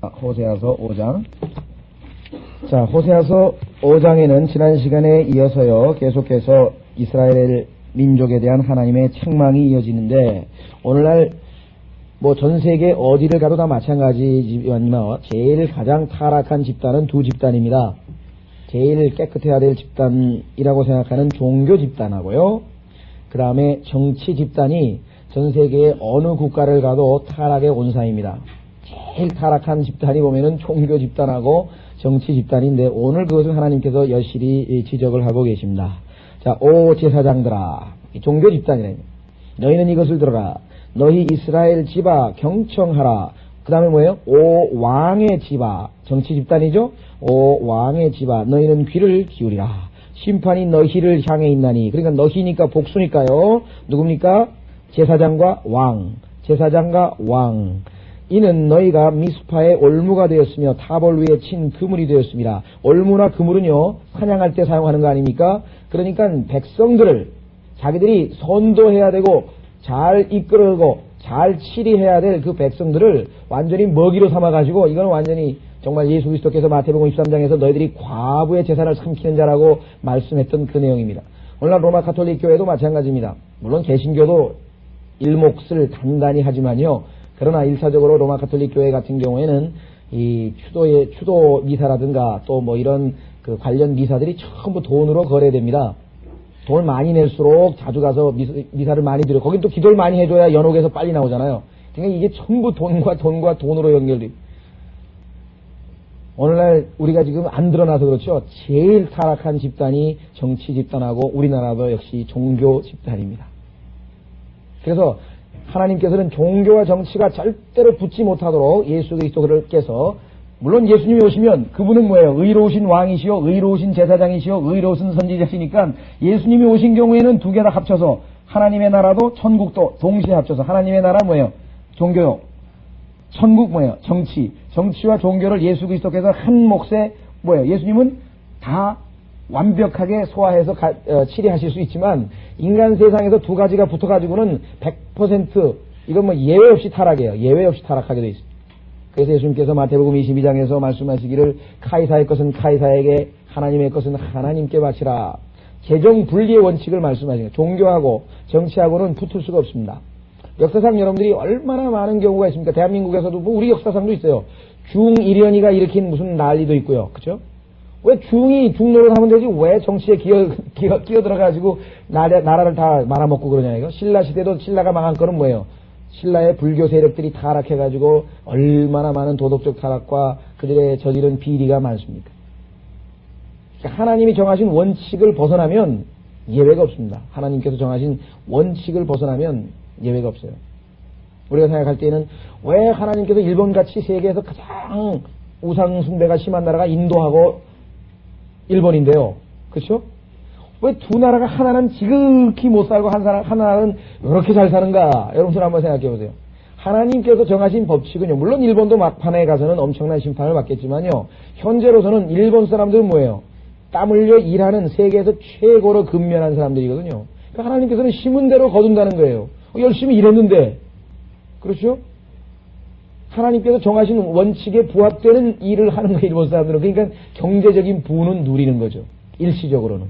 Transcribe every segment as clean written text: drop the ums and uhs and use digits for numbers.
호세아서 5장. 자, 호세아서 5장에는 지난 시간에 이어서요, 계속해서 이스라엘 민족에 대한 하나님의 책망이 이어지는데, 오늘날 전 세계 어디를 가도 다 마찬가지지만 제일 가장 타락한 집단은 두 집단입니다. 제일 깨끗해야 될 집단이라고 생각하는 종교 집단하고요, 그 다음에 정치 집단이 전 세계의 어느 국가를 가도 타락의 온상입니다. 제일 타락한 집단이 보면은 종교 집단하고 정치 집단인데, 오늘 그것을 하나님께서 여실히 지적을 하고 계십니다. 자, 오 제사장들아, 종교 집단이래. 너희는 이것을 들어라. 너희 이스라엘 집아 경청하라. 그 다음에 뭐예요? 오 왕의 집아, 정치 집단이죠. 오 왕의 집아, 너희는 귀를 기울이라. 심판이 너희를 향해 있나니. 그러니까 너희니까 복수니까요. 누굽니까? 제사장과 왕. 제사장과 왕. 이는 너희가 미스파의 올무가 되었으며 타볼 위에 친 그물이 되었습니다. 올무나 그물은요, 사냥할 때 사용하는 거 아닙니까? 그러니까 백성들을 자기들이 선도해야 되고 잘 이끌고 잘 치리해야 될 그 백성들을 완전히 먹이로 삼아가지고, 이건 완전히 정말 예수 그리스도께서 마태복음 23장에서 너희들이 과부의 재산을 삼키는 자라고 말씀했던 그 내용입니다. 오늘날 로마 가톨릭 교회도 마찬가지입니다. 물론 개신교도 일몫을 단단히 하지만요, 그러나 일차적으로 로마 가톨릭 교회 같은 경우에는 이 추도 미사라든가 또 이런 그 관련 미사들이 전부 돈으로 거래됩니다. 돈을 많이 낼수록 자주 가서 미사를 많이 드려. 거긴 또 기도를 많이 해줘야 연옥에서 빨리 나오잖아요. 그러니까 이게 전부 돈과 돈으로 오늘날 우리가 지금 안 드러나서 그렇죠. 제일 타락한 집단이 정치 집단하고 우리나라도 역시 종교 집단입니다. 그래서 하나님께서는 종교와 정치가 절대로 붙지 못하도록 예수 그리스도께서, 물론 예수님이 오시면 그분은 뭐예요? 의로우신 왕이시요, 의로우신 제사장이시요, 의로우신 선지자시니까 예수님이 오신 경우에는 두 개 다 합쳐서 하나님의 나라도 천국도 동시에 합쳐서, 하나님의 나라 뭐예요? 종교요. 천국 뭐예요? 정치. 정치와 종교를 예수 그리스도께서 한 몫에 뭐예요? 예수님은 다 완벽하게 소화해서 치리하실 수 있지만, 인간 세상에서 두 가지가 붙어가지고는 100% 이건 예외 없이 타락해요. 예외 없이 타락하게 돼 있습니다. 그래서 예수님께서 마태복음 22장에서 말씀하시기를 카이사의 것은 카이사에게, 하나님의 것은 하나님께 바치라. 재정 분리의 원칙을 말씀하시는 거예요. 종교하고 정치하고는 붙을 수가 없습니다. 역사상 여러분들이 얼마나 많은 경우가 있습니까? 대한민국에서도 우리 역사상도 있어요. 중일연이가 일으킨 무슨 난리도 있고요. 그렇죠? 왜 중노릇 하면 되지 왜 정치에 끼어들어가지고 나라를 다 말아먹고 그러냐 이거. 신라 시대도 신라가 망한 거는 뭐예요? 신라의 불교 세력들이 타락해가지고 얼마나 많은 도덕적 타락과 그들의 저지른 비리가 많습니까? 하나님이 정하신 원칙을 벗어나면 예외가 없습니다. 하나님께서 정하신 원칙을 벗어나면 예외가 없어요. 우리가 생각할 때는 왜 하나님께서 일본같이 세계에서 가장 우상 숭배가 심한 나라가 인도하고 일본인데요. 그렇죠? 왜 두 나라가 하나는 지극히 못 살고 하나는 이렇게 잘 사는가? 여러분들 한번 생각해 보세요. 하나님께서 정하신 법칙은요, 물론 일본도 막판에 가서는 엄청난 심판을 받겠지만요, 현재로서는 일본 사람들은 뭐예요? 땀 흘려 일하는 세계에서 최고로 근면한 사람들이거든요. 그러니까 하나님께서는 심은 대로 거둔다는 거예요. 열심히 일했는데, 그렇죠? 하나님께서 정하신 원칙에 부합되는 일을 하는 거예요, 일본 사람들은. 그러니까 경제적인 부는 누리는 거죠. 일시적으로는.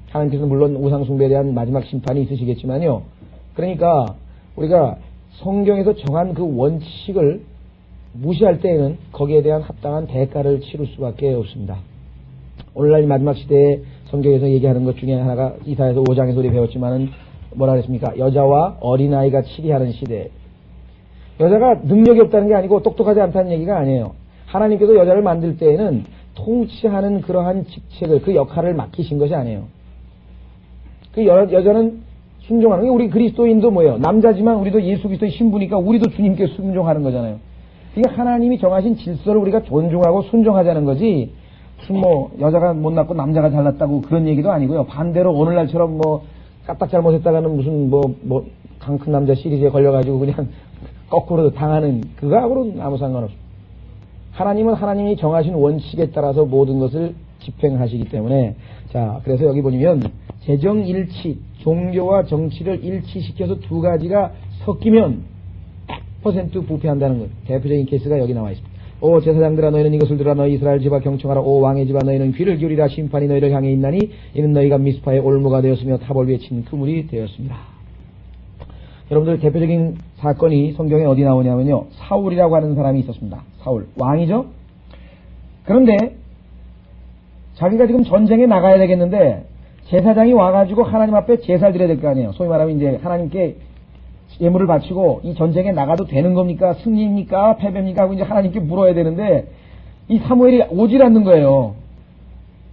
하나님께서는 물론 우상숭배에 대한 마지막 심판이 있으시겠지만요. 그러니까 우리가 성경에서 정한 그 원칙을 무시할 때에는 거기에 대한 합당한 대가를 치를 수밖에 없습니다. 오늘날 이 마지막 시대에 성경에서 얘기하는 것 중에 하나가 이사야서 5장에서 우리 배웠지만은 뭐라 그랬습니까? 여자와 어린아이가 치리하는 시대. 여자가 능력이 없다는 게 아니고 똑똑하지 않다는 얘기가 아니에요. 하나님께서 여자를 만들 때에는 통치하는 그러한 직책을, 그 역할을 맡기신 것이 아니에요. 그 여자는 순종하는 게, 우리 그리스도인도 뭐예요? 남자지만 우리도 예수 그리스도의 신부니까 우리도 주님께 순종하는 거잖아요. 이게 하나님이 정하신 질서를 우리가 존중하고 순종하자는 거지, 무슨 여자가 못났고 남자가 잘났다고 그런 얘기도 아니고요. 반대로 오늘날처럼 까딱 잘못했다가는 무슨 강 큰 남자 시리즈에 걸려가지고 그냥 거꾸로 당하는 그거하고는 아무 상관없습니다. 하나님은 하나님이 정하신 원칙에 따라서 모든 것을 집행하시기 때문에, 자, 그래서 여기 보면 재정일치, 종교와 정치를 일치시켜서 두 가지가 섞이면 100% 부패한다는 것. 대표적인 케이스가 여기 나와 있습니다. 오 제사장들아 너희는 이것을 들으라. 너희 이스라엘 집아 경청하라. 오 왕의 집아 너희는 귀를 기울이라. 심판이 너희를 향해 있나니 이는 너희가 미스파의 올무가 되었으며 탑을 위에 친 그물이 되었습니다. 여러분들 대표적인 사건이 성경에 어디 나오냐면요, 사울이라고 하는 사람이 있었습니다. 사울 왕이죠. 그런데 자기가 지금 전쟁에 나가야 되겠는데 제사장이 와가지고 하나님 앞에 제사를 드려야 될 거 아니에요. 소위 말하면 이제 하나님께 예물을 바치고 이 전쟁에 나가도 되는 겁니까? 승리입니까? 패배입니까? 하고 이제 하나님께 물어야 되는데 이 사무엘이 오질 않는 거예요.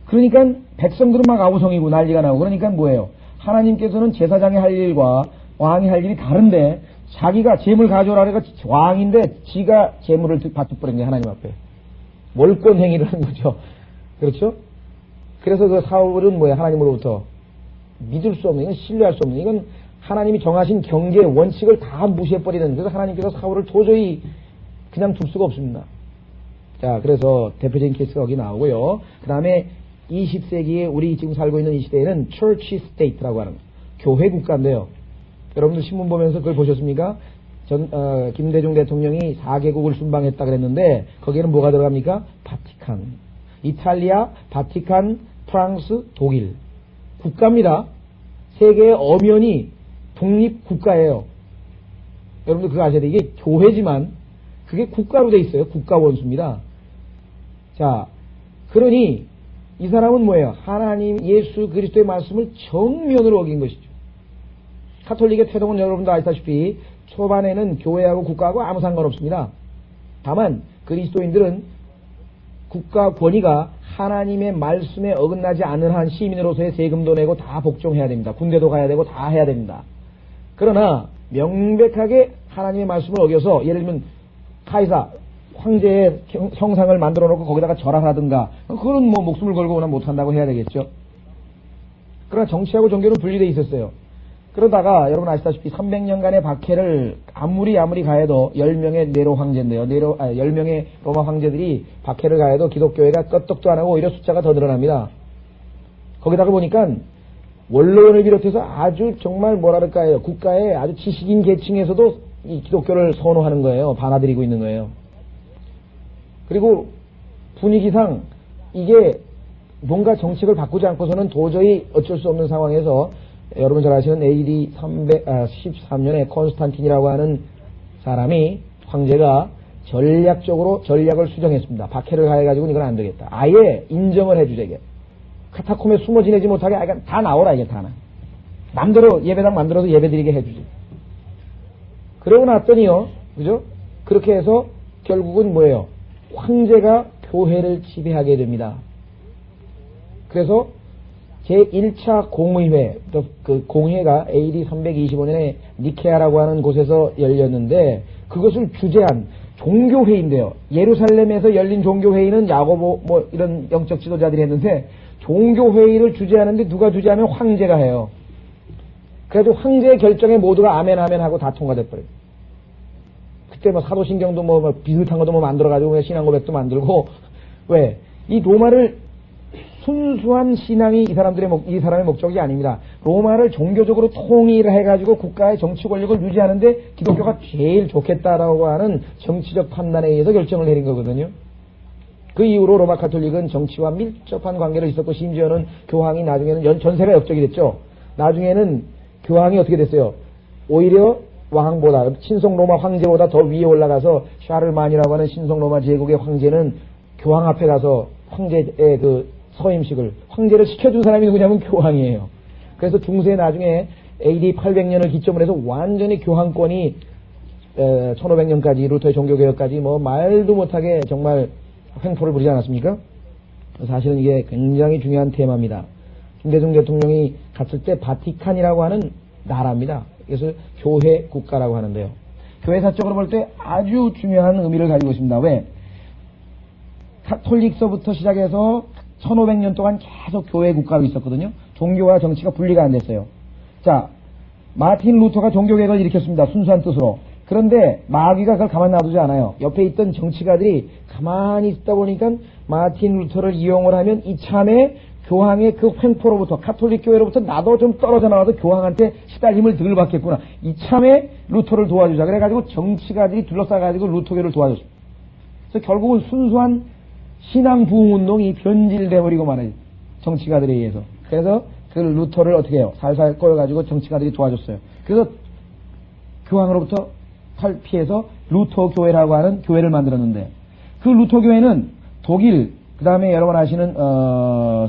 그러니까 백성들은 막 아우성이고 난리가 나고, 그러니까 뭐예요? 하나님께서는 제사장이 할 일과 왕이 할 일이 다른데 자기가 재물 가져오라 그래가 왕인데 지가 재물을 받쳐버린 게 하나님 앞에 몰권 행위를 한 거죠. 그렇죠? 그래서 그 사울은 뭐야? 하나님으로부터 믿을 수 없는, 이건 신뢰할 수 없는, 이건 하나님이 정하신 경계의 원칙을 다 무시해버리는, 그래서 하나님께서 사울을 도저히 그냥 둘 수가 없습니다. 자, 그래서 대표적인 케이스가 여기 나오고요. 그 다음에 20세기에 우리 지금 살고 있는 이 시대에는 Church State라고 하는 교회 국가인데요. 여러분들 신문 보면서 그걸 보셨습니까? 김대중 대통령이 4개국을 순방했다 그랬는데 거기에는 뭐가 들어갑니까? 바티칸, 이탈리아, 바티칸, 프랑스, 독일. 국가입니다. 세계의 엄연히 독립국가예요. 여러분들 그거 아셔야 돼요. 이게 교회지만 그게 국가로 돼 있어요. 국가 원수입니다. 자, 그러니 이 사람은 뭐예요? 하나님 예수 그리스도의 말씀을 정면으로 어긴 것이죠. 카톨릭의 태동은 여러분도 아시다시피 초반에는 교회하고 국가하고 아무 상관없습니다. 다만 그리스도인들은 국가 권위가 하나님의 말씀에 어긋나지 않는 한 시민으로서의 세금도 내고 다 복종해야 됩니다. 군대도 가야 되고 다 해야 됩니다. 그러나 명백하게 하나님의 말씀을 어겨서 예를 들면 카이사 황제의 형상을 만들어 놓고 거기다가 절하라든가, 그건 뭐 목숨을 걸고는 못한다고 해야 되겠죠. 그러나 정치하고 종교는 분리되어 있었어요. 그러다가 여러분 아시다시피 300년간의 박해를 아무리 가해도 10명의 네로 황제인데요. 10명의 로마 황제들이 박해를 가해도 기독교회가 끄떡도 안 하고 오히려 숫자가 더 늘어납니다. 거기다가 보니까 원로원을 비롯해서 아주 정말 뭐랄까요, 국가의 아주 지식인 계층에서도 이 기독교를 선호하는 거예요. 받아들이고 있는 거예요. 그리고 분위기상 이게 뭔가 정책을 바꾸지 않고서는 도저히 어쩔 수 없는 상황에서 여러분 잘 아시는 AD 313년에 콘스탄틴이라고 하는 사람이 황제가 전략을 수정했습니다. 박해를 가해가지고 이건 안 되겠다. 아예 인정을 해주자. 이게 카타콤에 숨어 지내지 못하게 다 나오라. 이게 다 맘대로 예배당 만들어서 예배드리게 해주지. 그러고 났더니요, 그죠? 그렇게 해서 결국은 뭐예요? 황제가 교회를 지배하게 됩니다. 그래서 제1차 공의회, 그 공회가 AD 325년에 니케아라고 하는 곳에서 열렸는데 그것을 주재한 종교회의인데요. 예루살렘에서 열린 종교회의는 야고보 뭐 이런 영적 지도자들이 했는데 종교회의를 주재하는데 누가 주재하면 황제가 해요. 그래도 황제의 결정에 모두가 아멘 하고 다 통과돼버려요. 그때 뭐 사도신경도 뭐 비슷한 것도 뭐 만들어가지고 신앙고백도 만들고, 왜? 이 로마를 순수한 신앙이 이 사람의 목적이 아닙니다. 로마를 종교적으로 통일을 해가지고 국가의 정치 권력을 유지하는데 기독교가 제일 좋겠다라고 하는 정치적 판단에 의해서 결정을 내린 거거든요. 그 이후로 로마 카톨릭은 정치와 밀접한 관계를 있었고, 심지어는 교황이 나중에는 전세가 역적이 됐죠. 나중에는 교황이 어떻게 됐어요? 오히려 왕보다, 신성 로마 황제보다 더 위에 올라가서 샤를만이라고 하는 신성 로마 제국의 황제는 교황 앞에 가서 황제의 그 서임식을, 황제를 시켜준 사람이 누구냐면 교황이에요. 그래서 중세 나중에 AD 800년을 기점으로 해서 완전히 교황권이 1500년까지 루터의 종교개혁까지 뭐 말도 못하게 정말 횡포를 부리지 않았습니까? 사실은 이게 굉장히 중요한 테마입니다. 김대중 대통령이 갔을 때 바티칸이라고 하는 나라입니다. 그래서 교회 국가라고 하는데요. 교회사적으로 볼 때 아주 중요한 의미를 가지고 있습니다. 왜? 카톨릭서부터 시작해서 1500년 동안 계속 교회 국가로 있었거든요. 종교와 정치가 분리가 안 됐어요. 자, 마틴 루터가 종교개혁을 일으켰습니다. 순수한 뜻으로. 그런데 마귀가 그걸 가만 놔두지 않아요. 옆에 있던 정치가들이 가만히 있다 보니까 마틴 루터를 이용을 하면 이참에 교황의 그 횡포로부터, 카톨릭 교회로부터 나도 좀 떨어져 나와서 교황한테 시달림을 덜 받겠구나. 이참에 루터를 도와주자. 그래가지고 정치가들이 둘러싸가지고 루터교를 도와줬습니다. 그래서 결국은 순수한 신앙 부흥 운동이 변질돼 버리고 말아요. 정치가들에 의해서. 그래서 그 루터를 어떻게 해요? 살살 꼬여가지고 정치가들이 도와줬어요. 그래서 교황으로부터 피해서 루터 교회라고 하는 교회를 만들었는데, 그 루터 교회는 독일, 그 다음에 여러분 아시는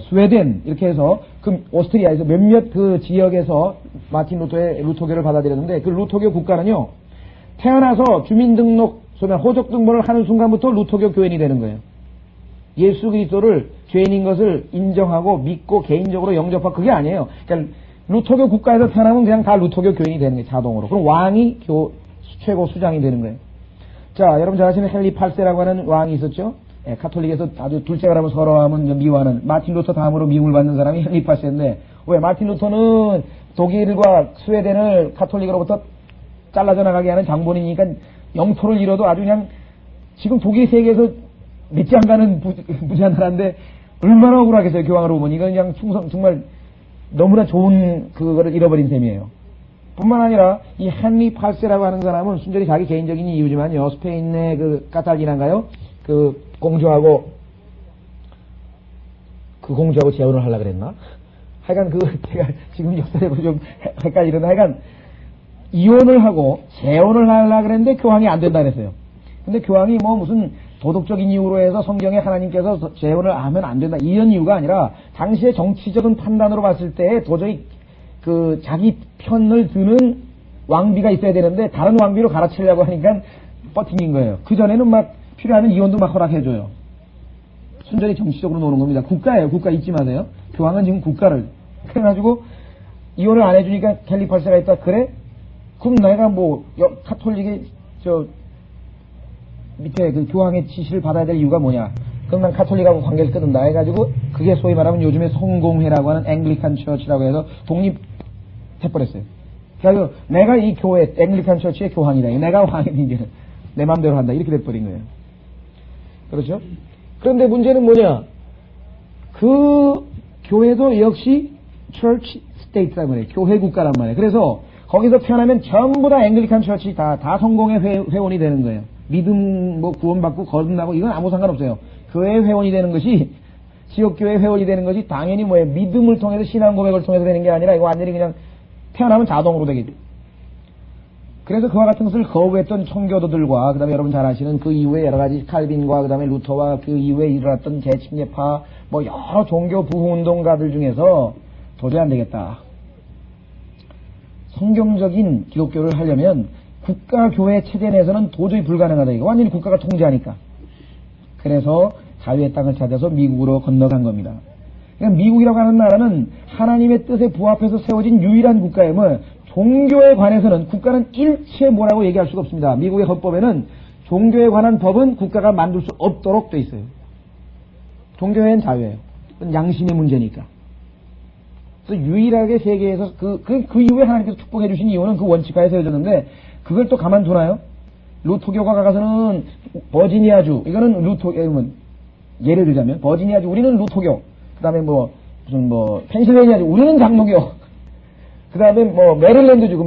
스웨덴 이렇게 해서 그 오스트리아에서 몇몇 그 지역에서 마틴 루터의 루터교를 받아들였는데, 그 루터교 국가는요, 태어나서 주민등록 소면 호적 등본을 하는 순간부터 루터교 교인이 되는 거예요. 예수 그리스도를 죄인인 것을 인정하고 믿고 개인적으로 영접하고 그게 아니에요. 그러니까 루터교 국가에서 태어나면 그냥 다 루터교 교인이 되는 거예요. 자동으로. 그럼 왕이 최고 수장이 되는 거예요. 자, 여러분 잘 아시는 헨리 8세라고 하는 왕이 있었죠. 예, 가톨릭에서 아주 둘째가라면 서러워하면 미워하는 마틴 루터 다음으로 미움을 받는 사람이 헨리 8세인데, 왜 마틴 루터는 독일과 스웨덴을 가톨릭으로부터 잘라져 나가게 하는 장본이니까 영토를 잃어도 아주 그냥 지금 독일 세계에서 믿지 않가는 무지한 나라인데 얼마나 억울하겠어요. 교황으로 보면 이건 그냥 정말 너무나 좋은 그거를 잃어버린 셈이에요. 뿐만 아니라 이 헨리 8세라고 하는 사람은 순전히 자기 개인적인 이유지만요, 스페인의 그 까탈리나인가요? 그 공주하고 재혼을 하려고 그랬나? 하여간 제가 지금 역사적으로 좀 헷갈리는데, 하여간 이혼을 하고 재혼을 하려고 그랬는데 교황이 안 된다 그랬어요. 근데 교황이 뭐 무슨 도덕적인 이유로 해서 성경에 하나님께서 재혼을 하면 안 된다 이런 이유가 아니라, 당시의 정치적인 판단으로 봤을 때 도저히 그 자기 편을 드는 왕비가 있어야 되는데 다른 왕비로 갈아치려고 하니까 버팅인 거예요. 그 전에는 막 필요하면 이혼도 막 허락해줘요. 순전히 정치적으로 노는 겁니다. 국가예요. 국가 잊지 마세요. 교황은 지금 국가를. 그래가지고 이혼을 안 해주니까 헨리 8세가 있다. 그래? 그럼 내가 뭐 카톨릭의 밑에 그 교황의 지시를 받아야 될 이유가 뭐냐? 그럼 난 카톨릭하고 관계를 끊는다 해가지고, 그게 소위 말하면 요즘에 성공회라고 하는 앵글리칸 처치라고 해서 독립해버렸어요. 그래서 내가 이 교회 앵글리칸 처치의 교황이다. 내가 왕이니 이제 내 마음대로 한다. 이렇게 돼버린 거예요. 그렇죠? 그런데 문제는 뭐냐? 그 교회도 역시 church state란 말이에요. 교회 국가란 말이에요. 그래서 거기서 태어나면 전부 다 앵글리칸 처치 다 성공의 회원이 되는 거예요. 믿음 뭐 구원받고 거듭나고 이건 아무 상관없어요. 교회 회원이 되는 것이, 지역교회 회원이 되는 것이 당연히 뭐예요? 믿음을 통해서, 신앙 고백을 통해서 되는 게 아니라 이거 완전히 그냥 태어나면 자동으로 되겠죠. 그래서 그와 같은 것을 거부했던 청교도들과, 그 다음에 여러분 잘 아시는 그 이후에 여러 가지 칼빈과 그 다음에 루터와 그 이후에 일어났던 재침례파 뭐 여러 종교 부흥운동가들 중에서 도저히 안 되겠다. 성경적인 기독교를 하려면 국가교회 체제 내에서는 도저히 불가능하다. 이거 완전히 국가가 통제하니까. 그래서 자유의 땅을 찾아서 미국으로 건너간 겁니다. 그러니까 미국이라고 하는 나라는 하나님의 뜻에 부합해서 세워진 유일한 국가예요. 뭐 종교에 관해서는 국가는 일체 뭐라고 얘기할 수가 없습니다. 미국의 헌법에는 종교에 관한 법은 국가가 만들 수 없도록 돼 있어요. 종교에는 자유예요. 그건 양심의 문제니까. 그래서 유일하게 세계에서 그 이후에 하나님께서 축복해 주신 이유는 그 원칙하에 세워졌는데, 그걸 또 가만두나요? 루터교가 가서는 버지니아주, 이거는 예를 들자면 버지니아주, 우리는 루터교, 그 다음에 펜실베니아주, 우리는 장로교, 그 다음에 메릴랜드주,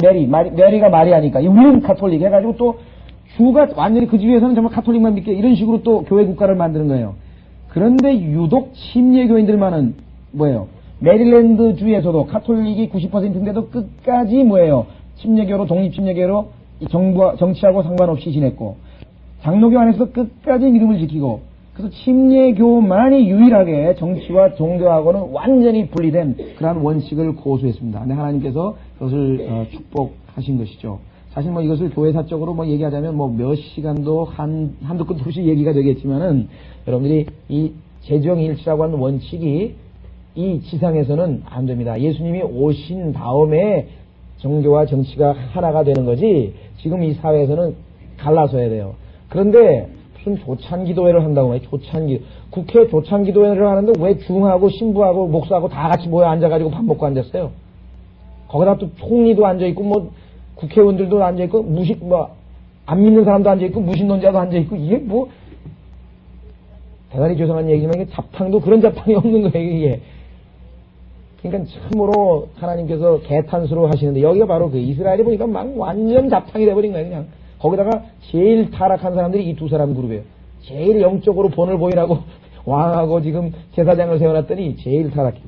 메리가 마리아니까 우리는 카톨릭 해가지고 또 주가 완전히 그 주위에서는 정말 카톨릭만 믿게 이런 식으로 또 교회 국가를 만드는 거예요. 그런데 유독 침례교인들만은 뭐예요? 메릴랜드 주에서도 카톨릭이 90%인데도 끝까지 침례교로, 독립침례교로 정치하고 상관없이 지냈고, 장로교 안에서도 끝까지 믿음을 지키고, 그래서 침례교만이 유일하게 정치와 종교하고는 완전히 분리된 그러한 원칙을 고수했습니다. 근데 하나님께서 그것을 축복하신 것이죠. 사실 이것을 교회사적으로 얘기하자면 몇 시간도 한두 끝 없이 얘기가 되겠지만은, 여러분들이 이 재정일치라고 하는 원칙이 이 지상에서는 안 됩니다. 예수님이 오신 다음에 종교와 정치가 하나가 되는 거지, 지금 이 사회에서는 갈라서야 돼요. 그런데 무슨 조찬기도회를 한다고 해요. 국회 조찬기도회를 하는데 왜 중하고 신부하고 목사하고 다 같이 모여 앉아가지고 밥 먹고 앉았어요? 거기다 또 총리도 앉아있고 국회의원들도 앉아있고 안 믿는 사람도 앉아있고 무신론자도 앉아있고, 이게 대단히 죄송한 얘기지만 이게 잡탕도 그런 잡탕이 없는 거예요, 이게. 그러니까 참으로 하나님께서 개탄스러워 하시는데, 여기가 바로 그 이스라엘이 보니까 완전 잡탕이 돼버린 거예요, 그냥. 거기다가 제일 타락한 사람들이 이 두 사람 그룹이에요. 제일 영적으로 본을 보이라고 왕하고 지금 제사장을 세워놨더니 제일 타락해.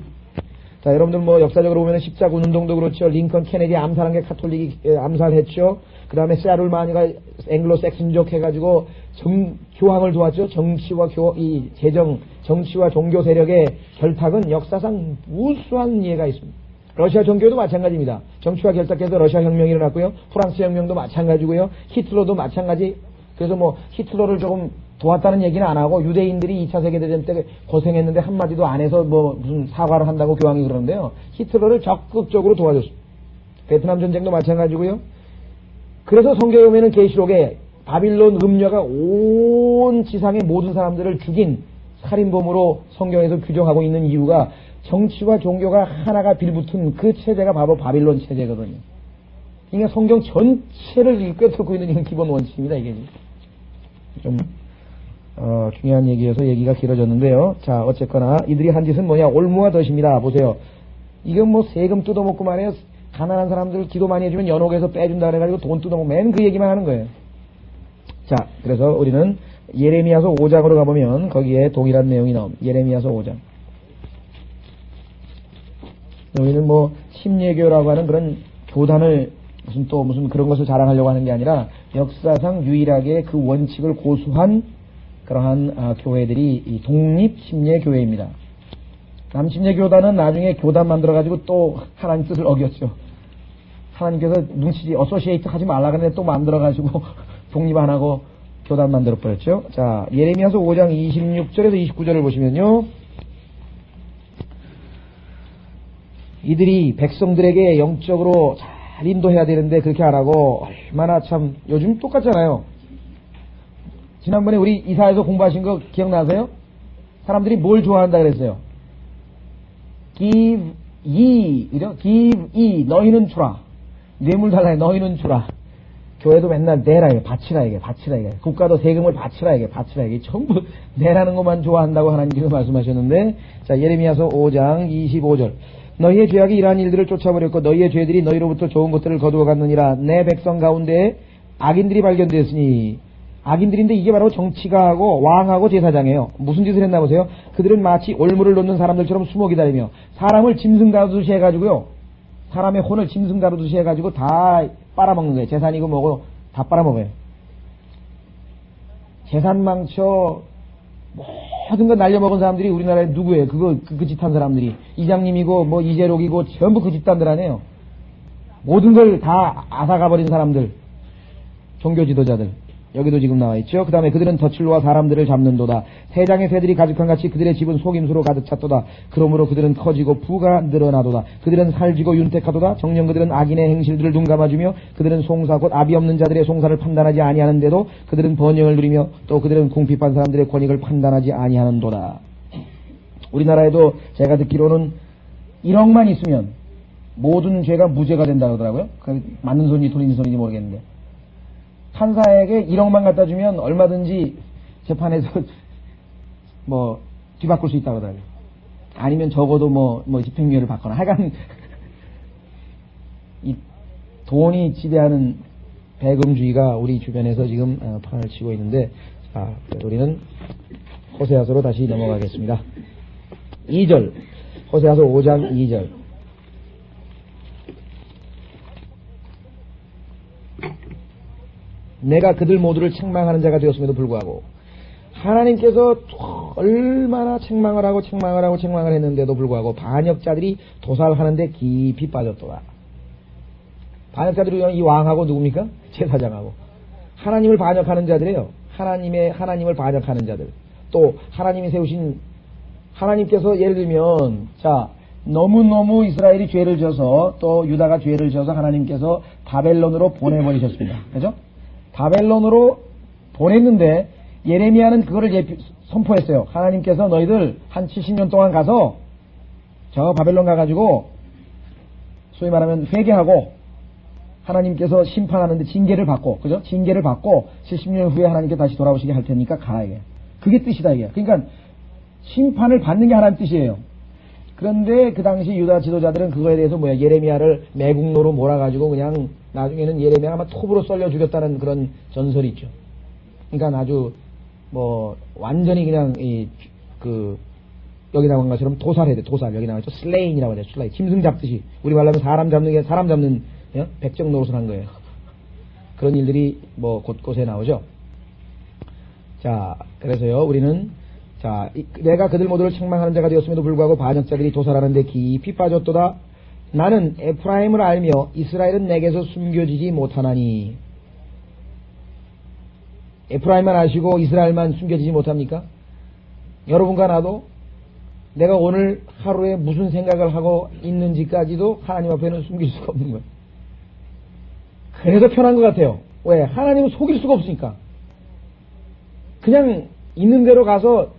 자, 여러분들 뭐 역사적으로 보면 십자군 운동도 그렇죠. 링컨 케네디 암살한 게 카톨릭이 암살했죠. 그 다음에 샤를마니가 앵글로색슨족 해가지고 교황을 도왔죠. 정치와 정치와 종교 세력의 결탁은 역사상 무수한 예가 있습니다. 러시아 종교도 마찬가지입니다. 정치와 결탁해서 러시아 혁명이 일어났고요. 프랑스 혁명도 마찬가지고요. 히틀러도 마찬가지. 그래서 뭐 히틀러를 조금 도왔다는 얘기는 안 하고 유대인들이 2차 세계대전 때 고생했는데 한마디도 안 해서 뭐 무슨 사과를 한다고 교황이 그러는데요. 히틀러를 적극적으로 도와줬습니다. 베트남 전쟁도 마찬가지고요. 그래서 성경에 보면은 계시록에 바빌론 음녀가 온 지상의 모든 사람들을 죽인 살인범으로 성경에서 규정하고 있는 이유가 정치와 종교가 하나가 빌붙은 그 체제가 바로 바빌론 체제거든요. 이게 성경 전체를 꿰뚫고 있는 기본 원칙입니다. 이게 좀 중요한 얘기여서 얘기가 길어졌는데요. 자, 어쨌거나 이들이 한 짓은 뭐냐? 올무와 덫입니다. 보세요. 이건 뭐 세금 뜯어먹고 말이에요. 가난한 사람들 기도 많이 해주면 연옥에서 빼준다 그래가지고 돈 뜯어먹고 맨 그 얘기만 하는 거예요. 자, 그래서 우리는 예레미야서 5장으로 가보면 거기에 동일한 내용이 나옵니다. 예레미야서 5장. 우리는 뭐 침례교라고 하는 그런 교단을 무슨 그런 것을 자랑하려고 하는 게 아니라 역사상 유일하게 그 원칙을 고수한 그러한 교회들이 이 독립 침례교회입니다. 남침례교단은 나중에 교단 만들어가지고 또 하나님 뜻을 어겼죠. 하나님께서 눈치지 어소시에이트 하지 말라 그랬는데 또 만들어가지고 독립 안 하고 교단 만들어버렸죠. 자, 예레미야서 5장 26절에서 29절을 보시면요. 이들이 백성들에게 영적으로 잘 인도해야 되는데 그렇게 안 하고 얼마나 참 요즘 똑같잖아요. 지난번에 우리 이사에서 공부하신 거 기억나세요? 사람들이 뭘 좋아한다 그랬어요? give ye, 그죠? give ye, 너희는 주라. 뇌물 달라, 너희는 주라. 교회도 맨날 내라, 이게 바치라, 이게 바치라, 이게 국가도 세금을 바치라, 이게 바치라, 이게 전부 내라는 것만 좋아한다고 하나님께서 말씀하셨는데, 자, 예레미야서 5장 25절. 너희의 죄악이 이러한 일들을 쫓아버렸고 너희의 죄들이 너희로부터 좋은 것들을 거두어 갔느니라. 내 백성 가운데 악인들이 발견되었으니. 악인들인데 이게 바로 정치가하고 왕하고 제사장이에요. 무슨 짓을 했나 보세요. 그들은 마치 올무를 놓는 사람들처럼 숨어 기다리며 사람을 짐승 다루듯이 해가지고요. 사람의 혼을 짐승 다루듯이 해가지고 다 빨아먹는 거예요. 재산이고 뭐고 다 빨아먹어요. 재산 망쳐 모든 거 날려먹은 사람들이 우리나라에 누구예요? 그 짓한 사람들이 이장님이고 뭐 이재록이고 전부 그 집단들 아니에요. 모든 걸 다 앗아가버린 사람들, 종교 지도자들. 여기도 지금 나와 있죠. 그 다음에 그들은 덫을로와 사람들을 잡는도다. 세장의 새들이 가득한 같이 그들의 집은 속임수로 가득 찼도다. 그러므로 그들은 커지고 부가 늘어나도다. 그들은 살지고 윤택하도다. 정녕 그들은 악인의 행실들을 눈감아주며 그들은 송사 곧 압이 없는 자들의 송사를 판단하지 아니하는데도 그들은 번영을 누리며 또 그들은 궁핍한 사람들의 권익을 판단하지 아니하는도다. 우리나라에도 제가 듣기로는 1억만 있으면 모든 죄가 무죄가 된다고 하더라고요. 맞는 소리인지 틀린 소리인지 모르겠는데. 판사에게 1억만 갖다 주면 얼마든지 재판에서 뭐 뒤바꿀 수 있다고 하더라고요. 아니면 적어도 뭐 집행유예를 받거나 하여간 이 돈이 지배하는 배금주의가 우리 주변에서 지금 판을 치고 있는데, 자, 우리는 호세아서로 다시 넘어가겠습니다. 2절, 호세아서 5장 2절. 내가 그들 모두를 책망하는 자가 되었음에도 불구하고 하나님께서 얼마나 책망을 하고 했는데도 불구하고 반역자들이 도살하는데 깊이 빠졌더라. 반역자들이 이 왕하고 누굽니까? 제사장하고 하나님을 반역하는 자들이에요. 하나님을 반역하는 자들. 또 하나님이 세우신 하나님께서 예를 들면 자 너무너무 이스라엘이 죄를 져서 또 유다가 죄를 져서 하나님께서 바벨론으로 보내버리셨습니다. 그죠? 바벨론으로 보냈는데 예레미야는 그거를 선포했어요. 하나님께서 너희들 한 70년 동안 가서 저 바벨론 가가지고 소위 말하면 회개하고 하나님께서 심판하는데 징계를 받고, 그죠? 징계를 받고 70년 후에 하나님께 다시 돌아오시게 할 테니까 가라 이게. 그게 뜻이다 이게. 그러니까 심판을 받는 게 하나님 뜻이에요. 그런데 그 당시 유다 지도자들은 그거에 대해서 예레미야를 매국노로 몰아가지고 그냥 나중에는 예레미야가 아마 톱으로 썰려 죽였다는 그런 전설이 있죠. 그러니까 아주 뭐 완전히 그냥 여기 나온 것처럼 도살해야 돼. 도살. 여기 나와있죠. 슬레인이라고 하죠. 슬레인. 짐승 잡듯이. 우리 말로 하면 사람 잡는 게 사람 잡는 백정 노릇을 한 거예요. 그런 일들이 뭐 곳곳에 나오죠. 자, 그래서요, 우리는, 자, 내가 그들 모두를 책망하는 자가 되었음에도 불구하고 반역자들이 도살하는데 깊이 빠졌도다. 나는 에프라임을 알며 이스라엘은 내게서 숨겨지지 못하나니. 에프라임만 아시고 이스라엘만 숨겨지지 못합니까? 여러분과 나도 내가 오늘 하루에 무슨 생각을 하고 있는지까지도 하나님 앞에는 숨길 수가 없는 거예요. 그래서 편한 것 같아요. 왜? 하나님은 속일 수가 없으니까. 그냥 있는 대로 가서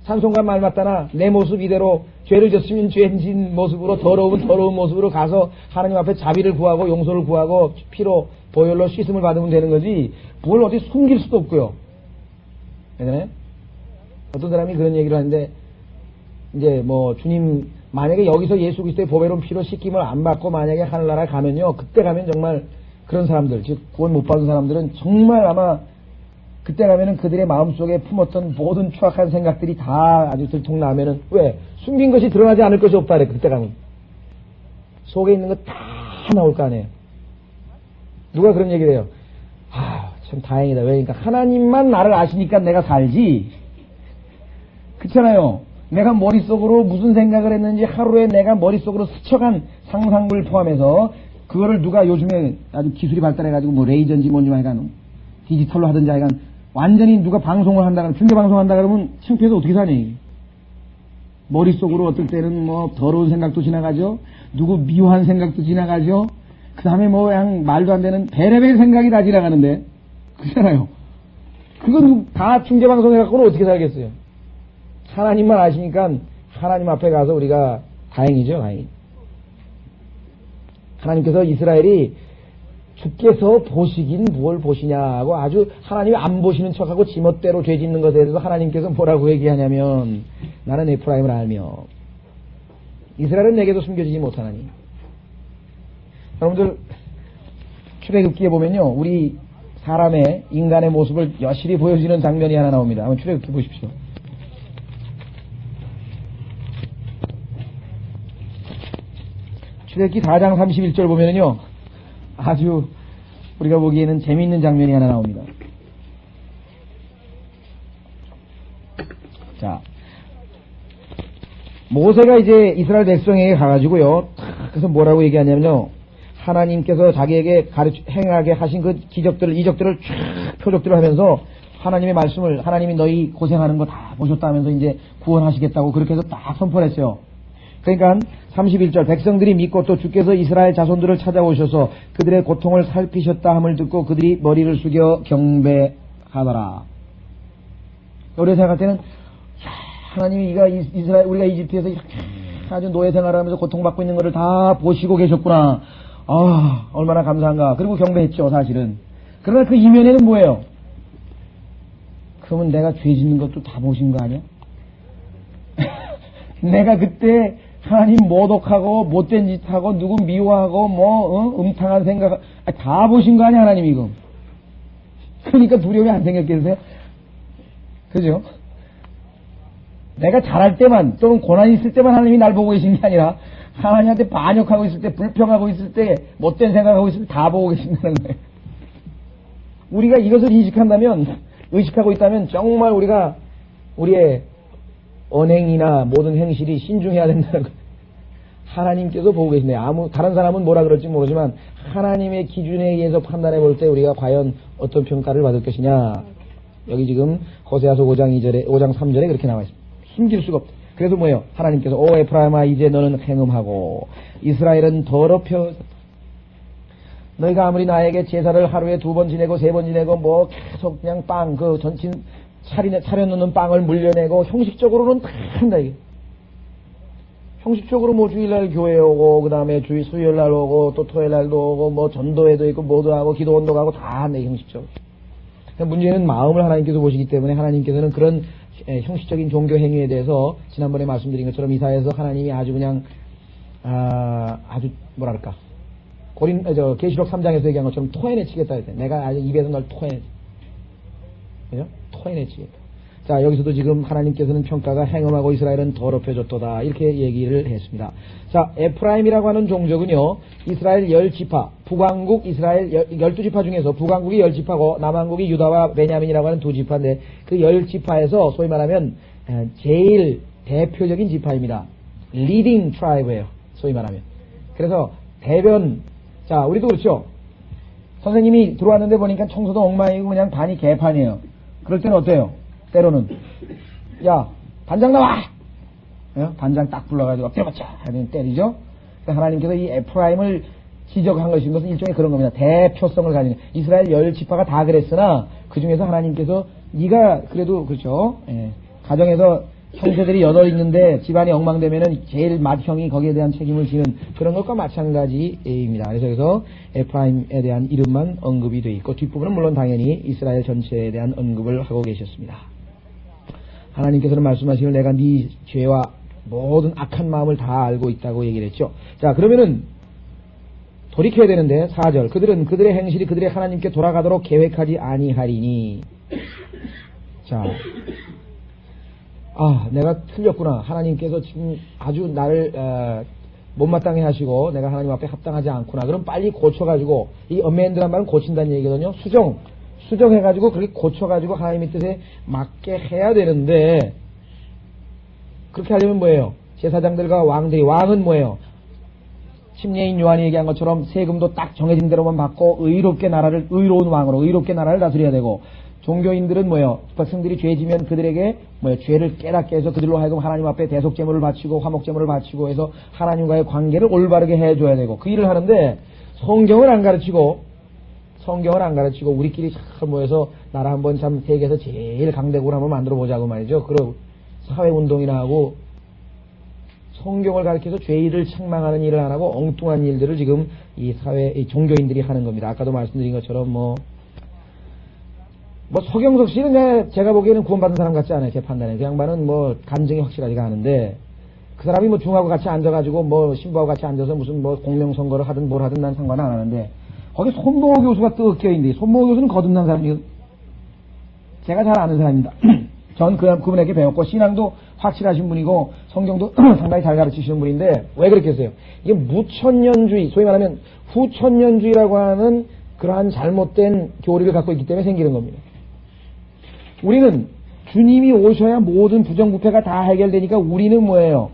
찬송과 말 맞다나 내 모습 이대로 죄를 졌으면 죄진 모습으로 더러운 모습으로 가서 하나님 앞에 자비를 구하고 용서를 구하고 피로 보혈로 씻음을 받으면 되는 거지 뭘 어디 숨길 수도 없고요. 괜찮아요? 어떤 사람이 그런 얘기를 하는데 이제 뭐 주님 만약에 여기서 예수 그리스도의 보배로운 피로 씻김을 안 받고 만약에 하늘나라에 가면요 그때 가면 정말 그런 사람들 즉 구원 못 받은 사람들은 정말 아마 그때 가면은 그들의 마음속에 품었던 모든 추악한 생각들이 다 아주 들통나면은 왜? 숨긴 것이 드러나지 않을 것이 없다 그래 그때 가면 속에 있는 거 다 나올 거 아니에요. 누가 그런 얘기를 해요. 참 다행이다. 왜냐니까 하나님만 나를 아시니까 내가 살지. 그렇잖아요. 내가 머릿속으로 무슨 생각을 했는지 하루에 내가 머릿속으로 스쳐간 상상을 포함해서 그거를 누가 요즘에 아주 기술이 발달해가지고 뭐 레이저인지 뭔지 하여간 디지털로 하든지 하여간 완전히 누가 방송을 한다 그러면 중계방송 한다 그러면 창피해서 어떻게 사니? 머릿속으로 어떨 때는 뭐 더러운 생각도 지나가죠. 누구 미워한 생각도 지나가죠. 그 다음에 뭐 그냥 말도 안 되는 베레벨 생각이 다 지나가는데 그렇잖아요. 그건 다 중계방송 해갖고는 어떻게 살겠어요? 하나님만 아시니까 하나님 앞에 가서 우리가 다행이죠. 다행히. 하나님께서 이스라엘이 주께서 보시긴 뭘 보시냐고 아주 하나님이 안 보시는 척하고 지멋대로 죄 짓는 것에 대해서 하나님께서 뭐라고 얘기하냐면 나는 에프라임을 알며 이스라엘은 내게도 숨겨지지 못하나니. 여러분들 출애굽기에 보면요 우리 사람의 인간의 모습을 여실히 보여주는 장면이 하나 나옵니다. 한번 출애굽기 보십시오. 출애굽기 4장 31절 보면은요 아주 우리가 보기에는 재미있는 장면이 하나 나옵니다. 자, 모세가 이제 이스라엘 백성에게 가가지고요 그래서 뭐라고 얘기하냐면요 하나님께서 자기에게 행하게 하신 그 기적들을 이적들을 쫙 표적들을 하면서 하나님의 말씀을 하나님이 너희 고생하는 거 다 보셨다 하면서 이제 구원하시겠다고 그렇게 해서 딱 선포했어요. 그러니까 31절 백성들이 믿고 또 주께서 이스라엘 자손들을 찾아오셔서 그들의 고통을 살피셨다 함을 듣고 그들이 머리를 숙여 경배하더라. 우리가 생각할 때는 하나님이 우리가 이집트에서 아주 노예 생활하면서 고통받고 있는 것을 다 보시고 계셨구나. 얼마나 감사한가. 그리고 경배했죠 사실은. 그러나 그 이면에는 뭐예요? 그러면 내가 죄 짓는 것도 다 보신 거 아니야? 내가 그때 하나님 모독하고 못된 짓하고 누구 미워하고 음탕한 생각 다 보신 거 아니야 하나님 이거. 그러니까 두려움이 안 생겼겠어요? 그죠? 내가 잘할 때만 또는 고난이 있을 때만 하나님이 날 보고 계신 게 아니라 하나님한테 반역하고 있을 때 불평하고 있을 때 못된 생각하고 있을 때 다 보고 계신다는 거예요. 우리가 이것을 의식하고 있다면 정말 우리가 우리의 언행이나 모든 행실이 신중해야 된다는 거예요. 하나님께서 보고 계신데 다른 사람은 뭐라 그럴지 모르지만 하나님의 기준에 의해서 판단해 볼 때 우리가 과연 어떤 평가를 받을 것이냐. 여기 지금 호세아서 5장 3절에 그렇게 나와 있습니다. 숨길 수가 없다. 그래서 뭐예요? 하나님께서 오 에프라임아 이제 너는 행음하고 이스라엘은 더럽혀 너희가 아무리 나에게 제사를 하루에 2번 지내고 3번 지내고 뭐 계속 그냥 차려놓는 빵을 물려내고 형식적으로는 다 한다 이게. 형식적으로 뭐 주일날 교회 오고 그 다음에 수요일날 오고 또 토요일날도 오고 뭐 전도회도 있고 뭐도 하고 기도원도 가고 다 한다 형식적으로. 문제는 마음을 하나님께서 보시기 때문에 하나님께서는 그런 형식적인 종교 행위에 대해서 지난번에 말씀드린 것처럼 이사야에서 하나님이 아주 그냥 아주 뭐랄까 계시록 3장에서 얘기한 것처럼 토해내치겠다 했대. 내가 아주 입에서 널 토해내치. 그죠? 토해내치겠다. 자, 여기서도 지금 하나님께서는 평가가 행음하고 이스라엘은 더럽혀졌도다. 이렇게 얘기를 했습니다. 자, 에프라임이라고 하는 종족은요, 이스라엘 10지파, 북왕국 이스라엘 12지파 중에서 북왕국이 10지파고 남왕국이 유다와 베냐민이라고 하는 2지파인데 그 10지파에서 소위 말하면 제일 대표적인 지파입니다. 리딩 트라이브예요. 소위 말하면. 그래서 대변, 자, 우리도 그렇죠. 선생님이 들어왔는데 보니까 청소도 엉망이고 그냥 반이 개판이에요. 그럴 때는 어때요? 때로는 야 반장 나와! 반장 딱 불러가지고 때려봤자 하면 때리죠. 하나님께서 이 에프라임을 지적한 것인 일종의 그런 겁니다. 대표성을 가진 이스라엘 10지파가 다 그랬으나 그 중에서 하나님께서 네가 그래도 그렇죠. 예. 가정에서 형제들이 8 있는데 집안이 엉망되면은 제일 맏형이 거기에 대한 책임을 지는 그런 것과 마찬가지입니다. 그래서 여기서 에프라임에 대한 이름만 언급이 되어 있고 뒷부분은 물론 당연히 이스라엘 전체에 대한 언급을 하고 계셨습니다. 하나님께서는 말씀하시길 내가 네 죄와 모든 악한 마음을 다 알고 있다고 얘기를 했죠. 자, 그러면은 돌이켜야 되는데 4절 그들은 그들의 행실이 그들의 하나님께 돌아가도록 계획하지 아니하리니. 자, 내가 틀렸구나. 하나님께서 지금 아주 나를 못마땅해 하시고 내가 하나님 앞에 합당하지 않구나. 그럼 빨리 고쳐가지고 이 어멘드란 말은 고친다는 얘기거든요. 수정해가지고 그렇게 고쳐가지고 하나님의 뜻에 맞게 해야 되는데 그렇게 하려면 뭐예요? 제사장들과 왕들이, 왕은 뭐예요? 침례인 요한이 얘기한 것처럼 세금도 딱 정해진 대로만 받고 의로운 왕으로 의롭게 나라를 다스려야 되고, 종교인들은 뭐예요? 백성들이 죄지면 그들에게 뭐예요? 죄를 깨닫게 해서 그들로 하여금 하나님 앞에 대속제물을 바치고 화목제물을 바치고 해서 하나님과의 관계를 올바르게 해줘야 되고, 그 일을 하는데 성경을 안 가르치고 우리끼리 잘 모여서 나라 한번 참 세계에서 제일 강대국을 한번 만들어 보자고 말이죠. 그리고 사회운동이나 하고 성경을 가르쳐서 죄를 책망하는 일을 안 하고 엉뚱한 일들을 지금 이 종교인들이 하는 겁니다. 아까도 말씀드린 것처럼 뭐 서경석 씨는 제가 보기에는 구원받은 사람 같지 않아요. 제 판단에. 그 양반은 감정이 확실하지가 않은데, 그 사람이 중하고 같이 앉아가지고 신부하고 같이 앉아서 무슨 공명선거를 하든 뭘 하든 난 상관 안 하는데, 거기 손보호 교수가 또 껴있는데, 손보호 교수는 거듭난 사람이에요. 제가 잘 아는 사람입니다. 전 그분에게 배웠고, 신앙도 확실하신 분이고, 성경도 상당히 잘 가르치시는 분인데, 왜 그렇게 했어요? 이게 무천년주의, 소위 말하면 후천년주의라고 하는 그러한 잘못된 교리를 갖고 있기 때문에 생기는 겁니다. 우리는 주님이 오셔야 모든 부정부패가 다 해결되니까 우리는 뭐예요?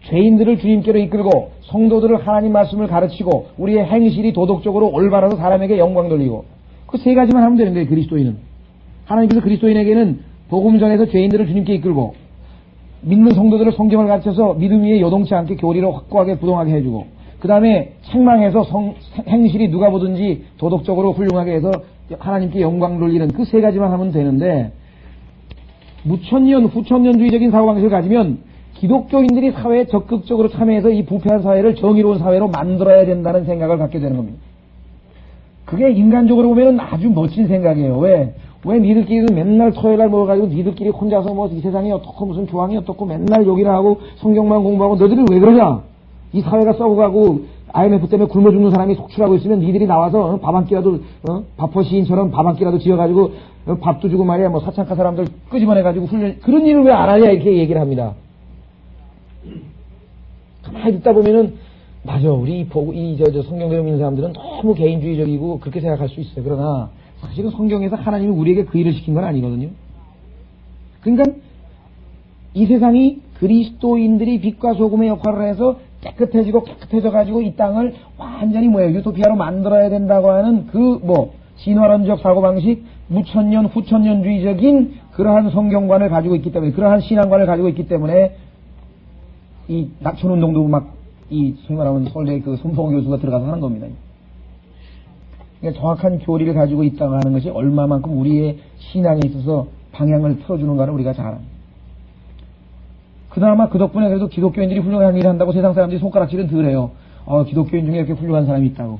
죄인들을 주님께로 이끌고 성도들을 하나님 말씀을 가르치고 우리의 행실이 도덕적으로 올바라서 사람에게 영광 돌리고, 그 세 가지만 하면 되는데, 그리스도인은 하나님께서 그리스도인에게는 복음 전에서 죄인들을 주님께 이끌고 믿는 성도들을 성경을 가르쳐서 믿음 위에 요동치 않게 교리로 확고하게 부동하게 해주고, 그 다음에 책망해서 행실이 누가 보든지 도덕적으로 훌륭하게 해서 하나님께 영광 돌리는 그 세 가지만 하면 되는데, 무천년 후천년주의적인 사고방식을 가지면 기독교인들이 사회에 적극적으로 참여해서 이 부패한 사회를 정의로운 사회로 만들어야 된다는 생각을 갖게 되는 겁니다. 그게 인간적으로 보면 아주 멋진 생각이에요. 왜 니들끼리는 맨날 토요일날 모여가지고 니들끼리 혼자서 이 세상이 어떻고 무슨 조항이 어떻고 맨날 욕이나 하고 성경만 공부하고 너희들이 왜 그러냐? 이 사회가 썩어가고 IMF 때문에 굶어 죽는 사람이 속출하고 있으면 니들이 나와서 밥 한 끼라도 밥퍼 시인처럼 밥 한 끼라도 지어가지고 밥도 주고 말이야 사창가 사람들 끄집어내가지고 그런 일을 왜 안 하냐 이렇게 얘기를 합니다. 가만히 듣다 보면은 맞아, 우리 성경대로 믿는 사람들은 너무 개인주의적이고 그렇게 생각할 수 있어요. 그러나 사실은 성경에서 하나님이 우리에게 그 일을 시킨 건 아니거든요. 그러니까 이 세상이 그리스도인들이 빛과 소금의 역할을 해서 깨끗해져가지고 이 땅을 완전히 유토피아로 만들어야 된다고 하는 진화론적 사고방식, 무천년, 후천년주의적인 그러한 성경관을 가지고 있기 때문에, 그러한 신앙관을 가지고 있기 때문에 이 낙천운동도 소위 말하면 서울대 손보호 교수가 들어가서 하는 겁니다. 그러니까 정확한 교리를 가지고 있다고 하는 것이 얼마만큼 우리의 신앙에 있어서 방향을 틀어주는가를 우리가 잘 압니다. 그나마 그 덕분에 그래도 기독교인들이 훌륭한 일을 한다고 세상 사람들이 손가락질은 덜 해요. 기독교인 중에 이렇게 훌륭한 사람이 있다고.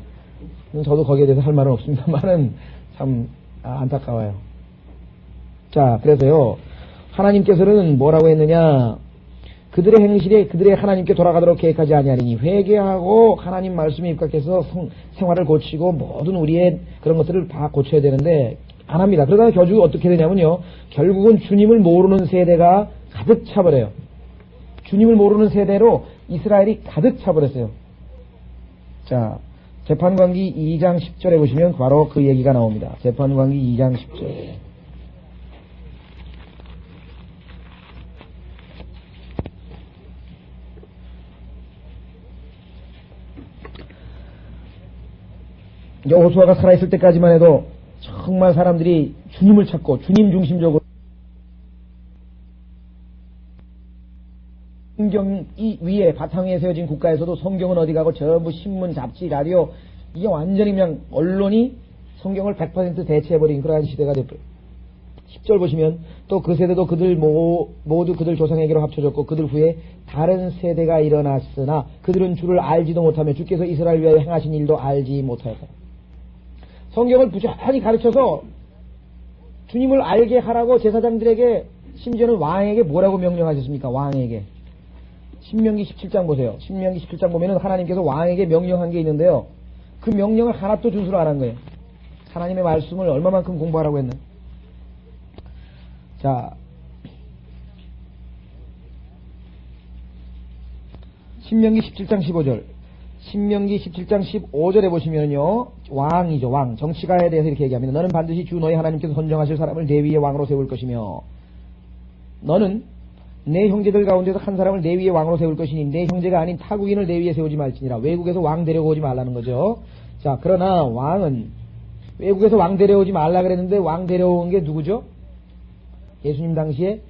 저도 거기에 대해서 할 말은 없습니다만은 참 안타까워요. 자, 그래서요, 하나님께서는 뭐라고 했느냐? 그들의 행실이 그들의 하나님께 돌아가도록 계획하지 아니하리니, 회개하고 하나님 말씀에 입각해서 생활을 고치고 모든 우리의 그런 것들을 다 고쳐야 되는데, 안 합니다. 그러다가 결국 어떻게 되냐면요. 결국은 주님을 모르는 세대가 가득 차버려요. 주님을 모르는 세대로 이스라엘이 가득 차버렸어요. 자, 재판관기 2장 10절에 보시면 바로 그 얘기가 나옵니다. 재판관기 2장 10절. 여호수아가 살아있을 때까지만 해도 정말 사람들이 주님을 찾고 주님 중심적으로 성경 이 위에 바탕 위에 세워진 국가에서도 성경은 어디 가고 전부 신문, 잡지, 라디오 이게 완전히 그냥 언론이 성경을 100% 대체해버린 그러한 시대가 됐고요. 10절 보시면 또 그 세대도 그들 모두 그들 조상에게로 합쳐졌고 그들 후에 다른 세대가 일어났으나 그들은 주를 알지도 못하며 주께서 이스라엘 위하여 행하신 일도 알지 못하였다. 성경을 부지런히 가르쳐서 주님을 알게 하라고 제사장들에게 심지어는 왕에게 뭐라고 명령하셨습니까? 왕에게. 신명기 17장 보세요. 신명기 17장 보면은 하나님께서 왕에게 명령한 게 있는데요. 그 명령을 하나도 준수를 안 한 거예요. 하나님의 말씀을 얼마만큼 공부하라고 했나? 자, 신명기 17장 15절. 신명기 17장 15절에 보시면요. 왕이죠. 왕. 정치가에 대해서 이렇게 얘기합니다. 너는 반드시 주 너희 하나님께서 선정하실 사람을 내 위에 왕으로 세울 것이며 너는 내 형제들 가운데서 한 사람을 내 위에 왕으로 세울 것이니 내 형제가 아닌 타국인을 내 위에 세우지 말지니라. 외국에서 왕 데려오지 말라는 거죠. 자, 그러나 왕은 외국에서 왕 데려오지 말라 그랬는데 왕 데려온 게 누구죠? 예수님 당시에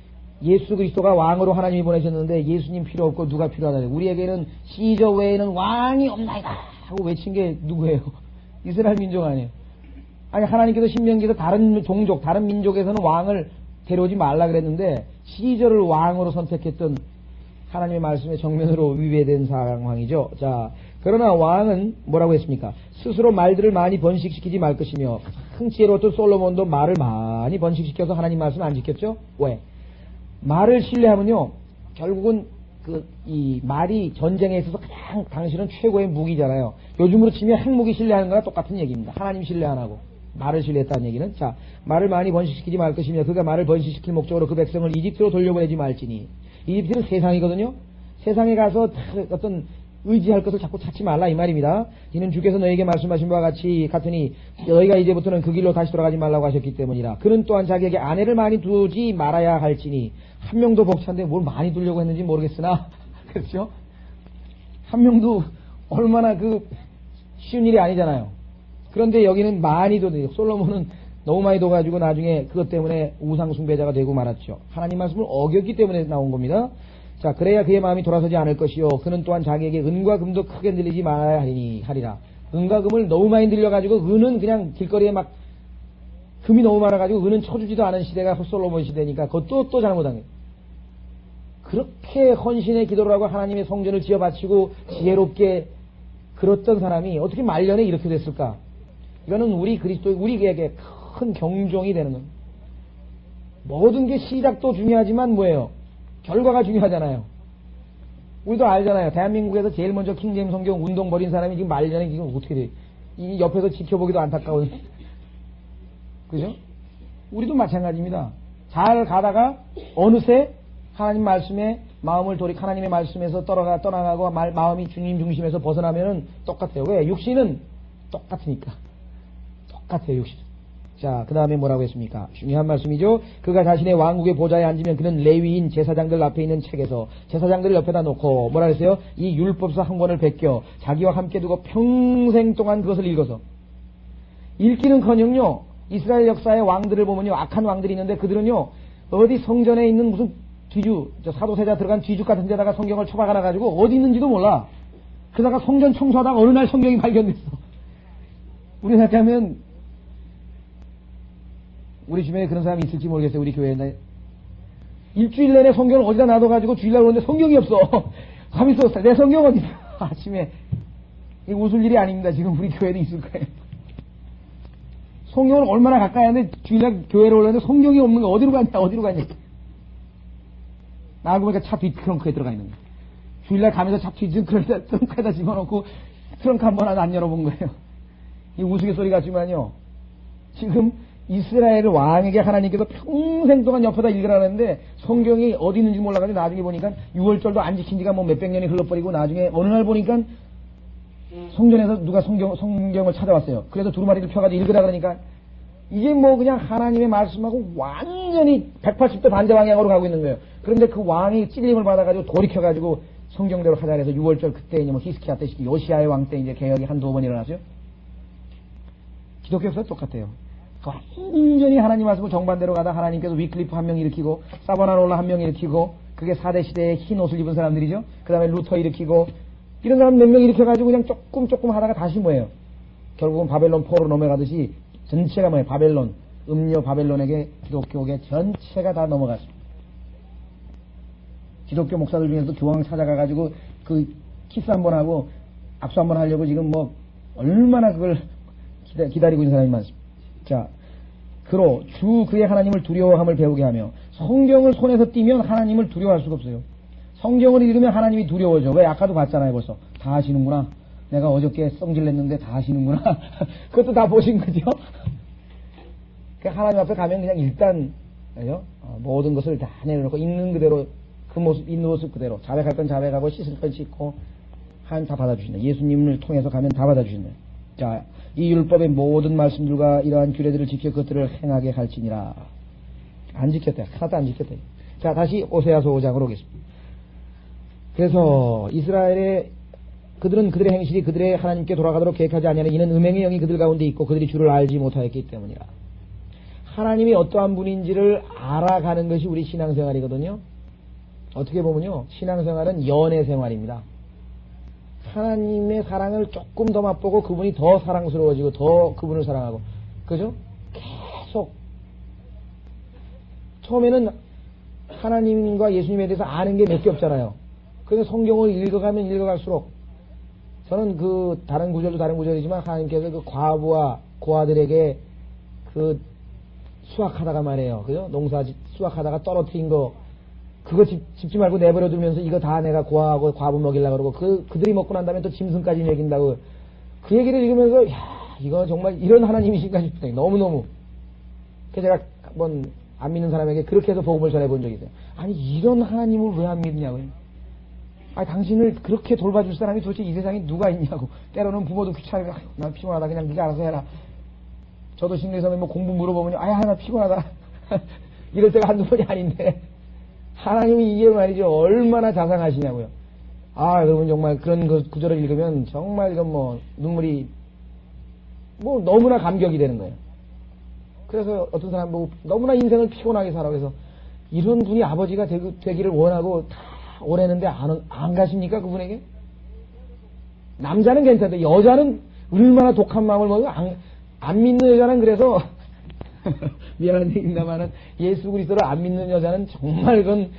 예수 그리스도가 왕으로 하나님이 보내셨는데 예수님 필요 없고 누가 필요하다. 우리에게는 시저 외에는 왕이 없나이다 하고 외친 게 누구예요? 이스라엘 민족 아니에요. 아니 하나님께서 신명기에서 다른 종족 다른 민족에서는 왕을 데려오지 말라 그랬는데 시저를 왕으로 선택했던 하나님의 말씀에 정면으로 위배된 상황이죠. 자, 그러나 왕은 뭐라고 했습니까? 스스로 말들을 많이 번식시키지 말 것이며 큰 지혜로웠던 솔로몬도 말을 많이 번식시켜서 하나님 말씀을 안 지켰죠? 왜? 말을 신뢰하면요, 결국은 이 말이 전쟁에 있어서 가장 당신은 최고의 무기잖아요. 요즘으로 치면 핵무기 신뢰하는 거랑 똑같은 얘기입니다. 하나님 신뢰 안 하고 말을 신뢰했다는 얘기는. 자, 말을 많이 번식시키지 말 것이며 그가 말을 번식시킬 목적으로 그 백성을 이집트로 돌려보내지 말지니. 이집트는 세상이거든요. 세상에 가서 어떤 의지할 것을 자꾸 찾지 말라 이 말입니다. 이는 주께서 너에게 말씀하신 바와 같으니 너희가 이제부터는 그 길로 다시 돌아가지 말라고 하셨기 때문이라. 그는 또한 자기에게 아내를 많이 두지 말아야 할지니. 한 명도 벅찬데 뭘 많이 두려고 했는지 모르겠으나 그렇죠? 한 명도 얼마나 쉬운 일이 아니잖아요. 그런데 여기는 많이 둬요. 솔로몬은 너무 많이 둬가지고 나중에 그것 때문에 우상 숭배자가 되고 말았죠. 하나님 말씀을 어겼기 때문에 나온 겁니다. 자, 그래야 그의 마음이 돌아서지 않을 것이요. 그는 또한 자기에게 은과 금도 크게 들리지 말아야 하리라. 은과 금을 너무 많이 들려가지고 은은 그냥 길거리에 막 금이 너무 많아가지고 은은 쳐주지도 않은 시대가 솔로몬 시대니까 그것도 또 잘못한 거예요. 그렇게 헌신의 기도를 하고 하나님의 성전을 지어 바치고 지혜롭게 그랬던 사람이 어떻게 말년에 이렇게 됐을까? 이거는 우리에게 큰 경종이 되는 겁니다. 모든 게 시작도 중요하지만 뭐예요? 결과가 중요하잖아요. 우리도 알잖아요. 대한민국에서 제일 먼저 킹제임 성경 운동 벌인 사람이 지금 말년에 지금 어떻게 돼? 이 옆에서 지켜보기도 안타까운. 그죠? 우리도 마찬가지입니다. 잘 가다가 어느새 하나님 말씀에 마음을 하나님의 말씀에서 떠나가고 마음이 주님 중심에서 벗어나면은 똑같아요. 왜? 육신은 똑같으니까. 똑같아요, 육신. 자, 그 다음에 뭐라고 했습니까? 중요한 말씀이죠. 그가 자신의 왕국의 보좌에 앉으면 그는 레위인 제사장들 앞에 있는 책에서 제사장들을 옆에다 놓고 뭐라 그랬어요? 이 율법서 한 권을 베껴 자기와 함께 두고 평생 동안 그것을 읽어서 읽기는커녕요 이스라엘 역사의 왕들을 보면요 악한 왕들이 있는데 그들은요 어디 성전에 있는 무슨 사도세자 들어간 뒤죽 같은 데다가 성경을 처박아 놔가지고 어디 있는지도 몰라. 그러다가 성전 청소하다가 어느 날 성경이 발견됐어. 우리 생각하면 우리 주변에 그런 사람이 있을지 모르겠어요. 우리 교회에. 일주일 내내 성경을 어디다 놔둬가지고 주일날 오는데 성경이 없어. 가만히 있어. 내 성경 어디 있어? 아침에. 이거 웃을 일이 아닙니다. 지금 우리 교회도 있을 거예요. 성경을 얼마나 가까이 하는데 주일날 교회로 올라오는데 성경이 없는 거 어디로 갔냐. 나하고 보니까 차 뒤 트렁크에 들어가 있는 거예요. 주일날 가면서 차 뒤 트렁크에다 집어넣고 트렁크 한 번 안 열어본 거예요. 이 우스갯소리 같지만요. 지금 이스라엘 왕에게 하나님께서 평생 동안 옆에다 읽으라는데 성경이 어디 있는지 몰라가지고 나중에 보니까 6월절도 안 지킨 지가 뭐 몇백 년이 흘러버리고 나중에 어느 날 보니까 성전에서 누가 성경을 찾아왔어요. 그래서 두루마리를 펴가지고 읽으라 그러니까 이게 뭐 그냥 하나님의 말씀하고 완전히 180도 반대 방향으로 가고 있는 거예요. 그런데 그 왕이 찔림을 받아가지고 돌이켜가지고 성경대로 하자 해서 6월절 그때 이제 뭐 히스키야 때 요시아의 왕 때 이제 개혁이 한두 번 일어났어요. 기독교 역사도 똑같아요. 완전히 하나님 말씀을 정반대로 가다 하나님께서 위클리프 한 명 일으키고 사바나롤라 한 명 일으키고 그게 4대 시대에 흰 옷을 입은 사람들이죠. 그 다음에 루터 일으키고 이런 사람 몇 명 일으켜가지고 그냥 조금 하다가 다시 뭐예요. 결국은 바벨론 포로 넘어가듯이 전체가 뭐예요. 바벨론, 음료 바벨론에게 기독교계 전체가 다 넘어갔습니다. 기독교 목사들 중에서도 교황 찾아가가지고 그 키스 한번 하고 압수 한번 하려고 지금 뭐 얼마나 그걸 기다리고 있는 사람이 많습니다. 자, 주 그의 하나님을 두려워함을 배우게 하며 성경을 손에서 띄면 하나님을 두려워할 수가 없어요. 성경을 읽으면 하나님이 두려워져. 왜? 아까도 봤잖아요. 벌써 다 아시는구나. 내가 어저께 성질냈는데 다 아시는구나. 그것도 다 보신 거죠. 하나님 앞에 가면 그냥 일단 모든 것을 다 내려놓고 있는 그대로 그 모습 있는 모습 그대로 자백할 건 자백하고 씻을 건 씻고 하나님 다 받아주신다. 예수님을 통해서 가면 다 받아주신다. 자, 이 율법의 모든 말씀들과 이러한 규례들을 지켜 그것들을 행하게 할지니라. 안 지켰다. 하나도 안 지켰다. 자, 다시 오세아서 5장으로 오겠습니다. 그래서 이스라엘의 그들은 그들의 행실이 그들의 하나님께 돌아가도록 계획하지 아니하는 이는 음행의 영이 그들 가운데 있고 그들이 주를 알지 못하였기 때문이라. 하나님이 어떠한 분인지를 알아가는 것이 우리 신앙생활이거든요. 어떻게 보면요, 신앙생활은 연애생활입니다. 하나님의 사랑을 조금 더 맛보고 그분이 더 사랑스러워지고 더 그분을 사랑하고, 그죠? 계속 처음에는 하나님과 예수님에 대해서 아는 게 몇 개 없잖아요. 그래서 성경을 읽어가면 읽어갈수록 저는 그 다른 구절도 다른 구절이지만 하나님께서 그 과부와 고아들에게 그 수확하다가 말이에요. 그죠? 농사 수확하다가 떨어뜨린 거 그거 집지 말고 내버려 두면서 이거 다 내가 고아하고 과부 먹이려고 그러고 그들이 먹고 난 다음에 또 짐승까지 먹인다고 그 얘기를 읽으면서 야 이거 정말 이런 하나님이신가 싶다. 너무너무. 그래서 제가 한번 안 믿는 사람에게 그렇게 해서 복음을 전해본 적이 있어요. 아니 이런 하나님을 왜 안 믿냐고요. 아니 당신을 그렇게 돌봐줄 사람이 도대체 이 세상에 누가 있냐고. 때로는 부모도 귀찮게 나 피곤하다 그냥 네가 알아서 해라. 저도 심리선에 뭐 공부 물어보면 아야 나 피곤하다 이럴 때가 한두 번이 아닌데 하나님이 이게 말이죠 얼마나 자상하시냐고요. 아 여러분 정말 그런 그 구절을 읽으면 정말 이건 뭐 눈물이 뭐 너무나 감격이 되는 거예요. 그래서 어떤 사람 보고 너무나 인생을 피곤하게 살아 그래서 이런 분이 아버지가 되기를 원하고 다 오래는데 안 가십니까 그분에게? 남자는 괜찮은데 여자는 얼마나 독한 마음을 먹고 안 믿는 여자는 그래서 미안한 얘기입니다만은 예수 그리스도를 안 믿는 여자는 정말 그건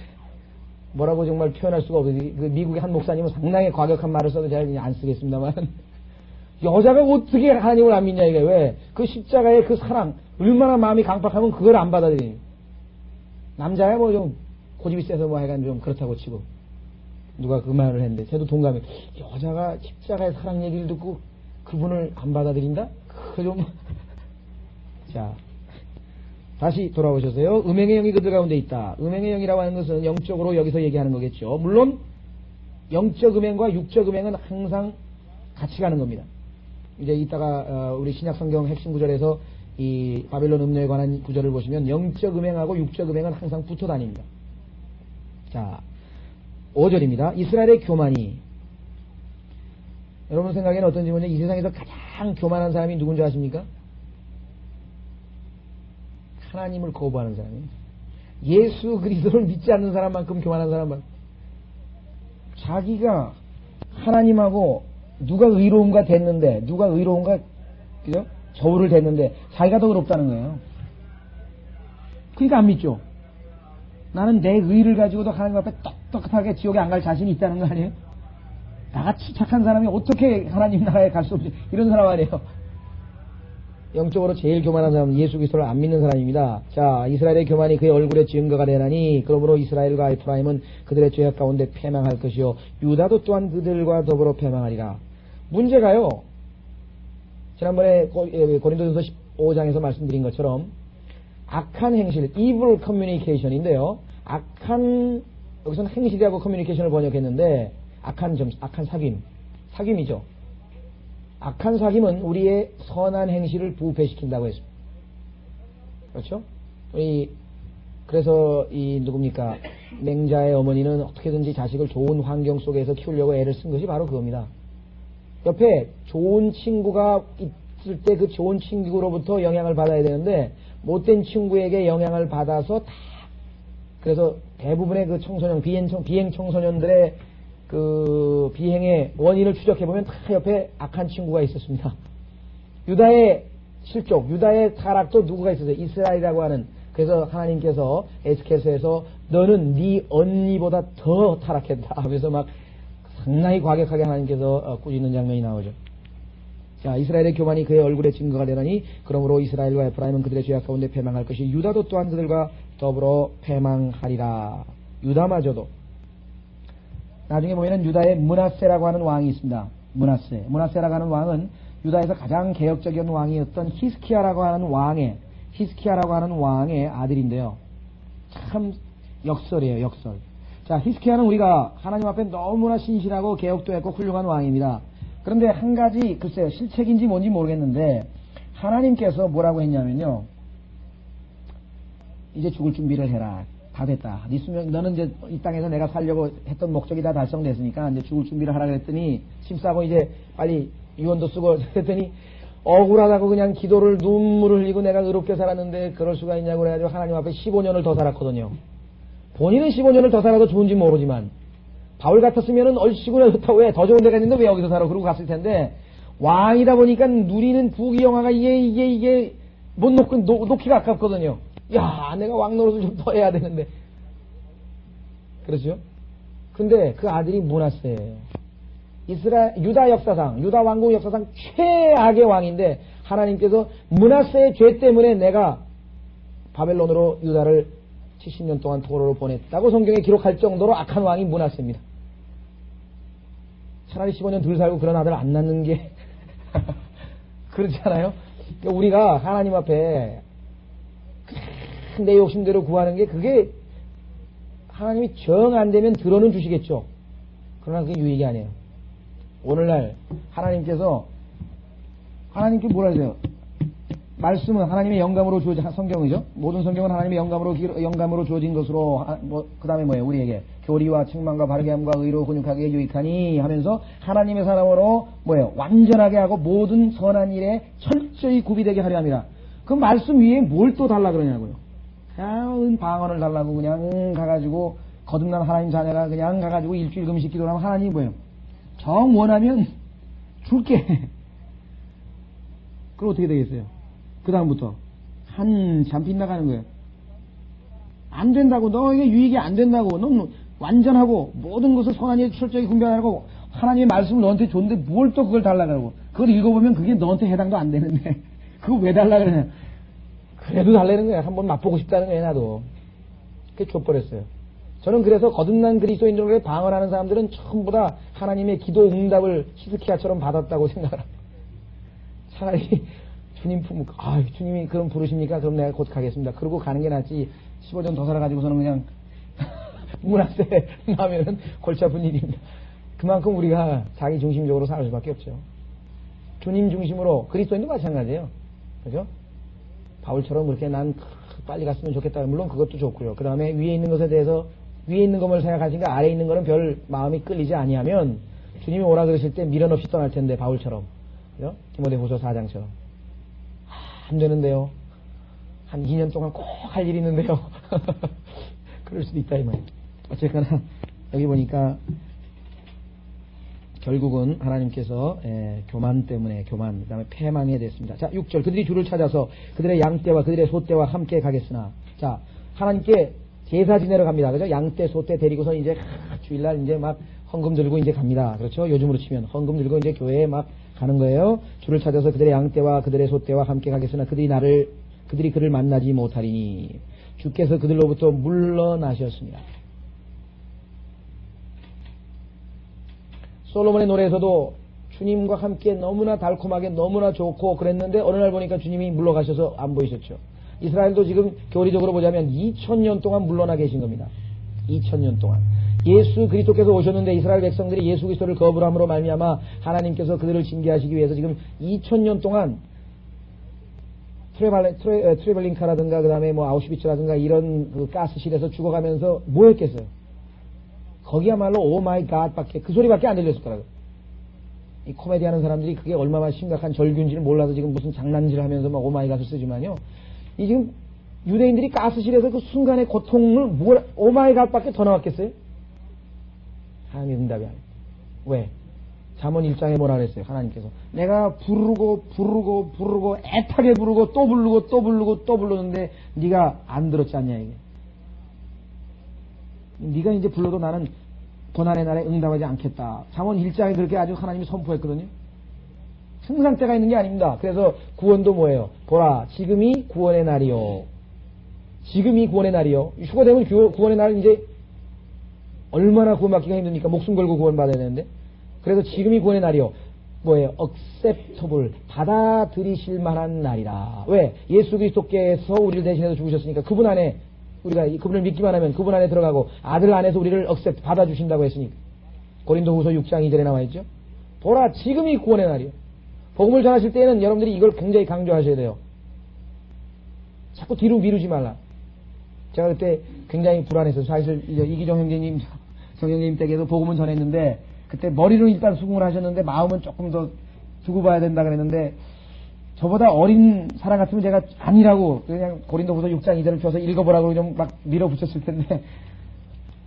뭐라고 정말 표현할 수가 없어요. 그 미국의 한 목사님은 상당히 과격한 말을 써도 제가 그냥 안 쓰겠습니다만 여자가 어떻게 하나님을 안 믿냐 이게 왜? 그 십자가의 그 사랑 얼마나 마음이 강팍하면 그걸 안 받아들이니. 남자야 뭐 좀 고집이 세서 뭐 하여간 좀 그렇다고 치고 누가 그 말을 했는데 저도 동감해. 여자가 십자가의 사랑 얘기를 듣고 그분을 안 받아들인다? 그거 좀 자 다시 돌아오셔서요. 음행의 영이 그들 가운데 있다. 음행의 영이라고 하는 것은 영적으로 여기서 얘기하는 거겠죠. 물론 영적 음행과 육적 음행은 항상 같이 가는 겁니다. 이제 이따가 우리 신약 성경 핵심 구절에서 이 바벨론 음료에 관한 구절을 보시면 영적 음행하고 육적 음행은 항상 붙어 다닙니다. 자 5절입니다. 이스라엘의 교만이 여러분 생각에는 어떤지 보면 이 세상에서 가장 교만한 사람이 누군지 아십니까? 하나님을 거부하는 사람이에요. 예수 그리스도를 믿지 않는 사람만큼 교만한 사람만. 자기가 하나님하고 누가 의로운가 됐는데 누가 의로운가 그죠? 저울을 댔는데 자기가 더 의롭다는 거예요. 그러니까 안 믿죠. 나는 내 의를 가지고도 하나님 앞에 똑똑하게 지옥에 안 갈 자신이 있다는 거 아니에요? 나같이 착한 사람이 어떻게 하나님 나라에 갈 수 없지? 이런 사람 아니에요. 영적으로 제일 교만한 사람은 예수 그리스도를 안 믿는 사람입니다. 자, 이스라엘의 교만이 그의 얼굴에 증거가 되나니 그러므로 이스라엘과 에프라임은 그들의 죄악 가운데 패망할 것이요 유다도 또한 그들과 더불어 패망하리라. 문제가요. 지난번에 고린도전서 5장에서 말씀드린 것처럼 악한 행실, evil communication인데요. 여기서는 행실이라고 커뮤니케이션을 번역했는데, 악한 사귐이죠. 악한 사귐은 우리의 선한 행실을 부패시킨다고 했습니다. 그렇죠? 그래서 누굽니까? 맹자의 어머니는 어떻게든지 자식을 좋은 환경 속에서 키우려고 애를 쓴 것이 바로 그겁니다. 옆에 좋은 친구가 있을 때 그 좋은 친구로부터 영향을 받아야 되는데, 못된 친구에게 영향을 받아서 그래서 대부분의 그 청소년, 비행 청소년들의 그 비행의 원인을 추적해보면 다 옆에 악한 친구가 있었습니다. 유다의 실족, 유다의 타락도 누구가 있었어요? 이스라엘이라고 하는. 그래서 하나님께서 에스겔서에서 너는 네 언니보다 더 타락했다 하면서 막 상당히 과격하게 하나님께서 꾸짖는 장면이 나오죠. 자, 이스라엘의 교만이 그의 얼굴에 증거가 되나니 그러므로 이스라엘과 에프라임은 그들의 죄악 가운데 패망할 것이 유다도 또한 그들과 더불어 패망하리라. 유다마저도. 나중에 보면은 유다의 므낫세라고 하는 왕이 있습니다. 므낫세라고 하는 왕은 유다에서 가장 개혁적인 왕이었던 히스키야라고 하는 왕의 아들인데요. 참 역설이에요, 역설. 자, 히스키야는 우리가 하나님 앞에 너무나 신실하고 개혁도 했고 훌륭한 왕입니다. 그런데 한 가지, 글쎄요, 실책인지 뭔지 모르겠는데, 하나님께서 뭐라고 했냐면요. 이제 죽을 준비를 해라. 다 됐다. 너는 이제 이 땅에서 내가 살려고 했던 목적이 다 달성됐으니까 이제 죽을 준비를 하라 그랬더니, 심사하고 이제 빨리 유언도 쓰고 그랬더니, 억울하다고 그냥 기도를 눈물을 흘리고 내가 의롭게 살았는데 그럴 수가 있냐고 그래가지고 하나님 앞에 15년을 더 살았거든요. 본인은 15년을 더 살아도 좋은지 모르지만, 바울 같았으면은 얼씨구나 좋다고 왜 더 좋은 데가 있는데 왜 여기서 살아? 그러고 갔을 텐데, 왕이다 보니까 누리는 부귀영화가 이게 못 놓기가 아깝거든요. 야, 내가 왕 노릇을 좀 더 해야 되는데. 그렇죠? 근데 그 아들이 므낫세예요. 유다 역사상, 유다 왕국 역사상 최악의 왕인데, 하나님께서 므낫세의 죄 때문에 내가 바벨론으로 유다를 70년 동안 포로로 보냈다고 성경에 기록할 정도로 악한 왕이 므낫세입니다. 차라리 15년 덜 살고 그런 아들 안 낳는 게 그렇지 않아요? 우리가 하나님 앞에 내 욕심대로 구하는 게 그게 하나님이 정 안 되면 들어는 주시겠죠. 그러나 그게 유익이 아니에요. 오늘날 하나님께 뭐라 해야 돼요? 말씀은 하나님의 영감으로 주어진 성경이죠. 모든 성경은 하나님의 영감으로 주어진 것으로 그 다음에 뭐예요? 우리에게 교리와 책망과 바르게 함과 의로 근육하게 유익하니 하면서 하나님의 사람으로 뭐예요? 완전하게 하고 모든 선한 일에 철저히 구비되게 하려 합니다. 그 말씀 위에 뭘 또 달라 그러냐고요. 그냥 방언을 달라고 그냥 가가지고 거듭난 하나님 자녀가 그냥 가가지고 일주일 금식 기도를 하면 하나님이 뭐예요? 정 원하면 줄게. 그럼 어떻게 되겠어요? 그 다음부터 한참 빗나가는 거예요. 안 된다고. 너에게 유익이 안 된다고. 넌 완전하고 모든 것을 선한 일에 철저히 분별하고 하나님의 말씀을 너한테 줬는데 뭘 또 그걸 달라 그러고. 그걸 읽어보면 그게 너한테 해당도 안 되는데 그거 왜 달라 그러냐. 그래도 달라는 거야. 한번 맛보고 싶다는 거야. 나도. 그게 줘버렸어요. 저는 그래서 거듭난 그리스도인들에게 방언하는 사람들은 전부 다 하나님의 기도 응답을 히스키야처럼 받았다고 생각을 합니다. 차라리 주님 주님이 그럼 부르십니까? 그럼 내가 곧 가겠습니다. 그러고 가는 게 낫지. 15년 더 살아가지고서는 그냥 문화세 하면은 골치 아픈 일입니다. 그만큼 우리가 자기 중심적으로 살 수밖에 없죠. 주님 중심으로. 그리스도인도 마찬가지예요. 그죠? 바울처럼 그렇게 난 빨리 갔으면 좋겠다. 물론 그것도 좋고요. 그 다음에 위에 있는 것에 대해서 위에 있는 것을 생각하시니까 아래에 있는 거는 별 마음이 끌리지 아니하면 주님이 오라 그러실 때 미련 없이 떠날 텐데, 바울처럼. 그죠? 디모데후서 4장처럼. 안 되는데요. 한 2년 동안 꼭 할 일이 있는데요. 그럴 수도 있다 이 말이에요. 어쨌거나 여기 보니까 결국은 하나님께서 교만 때문에 그 다음에 패망에 됐습니다. 자, 6절. 그들이 주를 찾아서 그들의 양떼와 그들의 소떼와 함께 가겠으나. 자, 하나님께 제사 지내러 갑니다. 그죠? 양떼, 소떼 데리고서 이제 주일날 이제 막 헌금 들고 이제 갑니다. 그렇죠? 요즘으로 치면 헌금 들고 이제 교회에 막 가는 거예요. 주를 찾아서 그들의 양떼와 그들의 소떼와 함께 가겠으나 그들이 그를 만나지 못하리니 주께서 그들로부터 물러나셨습니다. 솔로몬의 노래에서도 주님과 함께 너무나 달콤하게 너무나 좋고 그랬는데 어느 날 보니까 주님이 물러가셔서 안 보이셨죠. 이스라엘도 지금 교리적으로 보자면 2000년 동안 물러나 계신 겁니다. 2000년 동안. 예수 그리스도께서 오셨는데 이스라엘 백성들이 예수 그리스도를 거부함으로 말미암아 하나님께서 그들을 징계하시기 위해서 지금 2000년 동안 트레발링카라든가 그 다음에 뭐 아우슈비츠라든가 이런 그 가스실에서 죽어가면서 뭐 했겠어요? 거기야말로 오 마이 갓밖에 그 소리밖에 안 들렸을 거라고요. 이 코미디 하는 사람들이 그게 얼마나 심각한 절규인지를 몰라서 지금 무슨 장난질을 하면서 막 오 마이 갓을 쓰지만요. 이 지금 유대인들이 가스실에서 그 순간의 고통을 오 마이 갓밖에 더 나왔겠어요? 하나님이 응답이 안 해요. 왜? 잠언 1장에 뭐라 그랬어요? 하나님께서 내가 부르고 애타게 부르고 또 부르는데 네가 안 들었지 않냐 이게. 네가 이제 불러도 나는 고난의 날에 응답하지 않겠다. 잠언 1장에 그렇게 아주 하나님이 선포했거든요. 항상 때가 있는 게 아닙니다. 그래서 구원도 뭐예요? 보라 지금이 구원의 날이요. 지금이 구원의 날이요. 휴가 되면 구원의 날은 이제 얼마나 구원받기가 힘듭니까? 목숨 걸고 구원받아야 되는데. 그래서 지금이 구원의 날이요. 뭐예요? acceptable. 받아들이실 만한 날이라. 왜? 예수 그리스도께서 우리를 대신해서 죽으셨으니까 그분 안에 우리가 그분을 믿기만 하면 그분 안에 들어가고 아들 안에서 우리를 accept 받아주신다고 했으니까. 고린도후서 6장 2절에 나와있죠. 보라 지금이 구원의 날이요. 복음을 전하실 때에는 여러분들이 이걸 굉장히 강조하셔야 돼요. 자꾸 뒤로 미루지 말라. 제가 그때 굉장히 불안했어요. 사실 이기정 형제님, 정형님 댁에도 복음은 전했는데 그때 머리로 일단 수긍을 하셨는데 마음은 조금 더 두고 봐야 된다 그랬는데 저보다 어린 사람 같으면 제가 아니라고 그냥 고린도후서 6장 2절을 펴서 읽어보라고 좀 막 밀어붙였을 텐데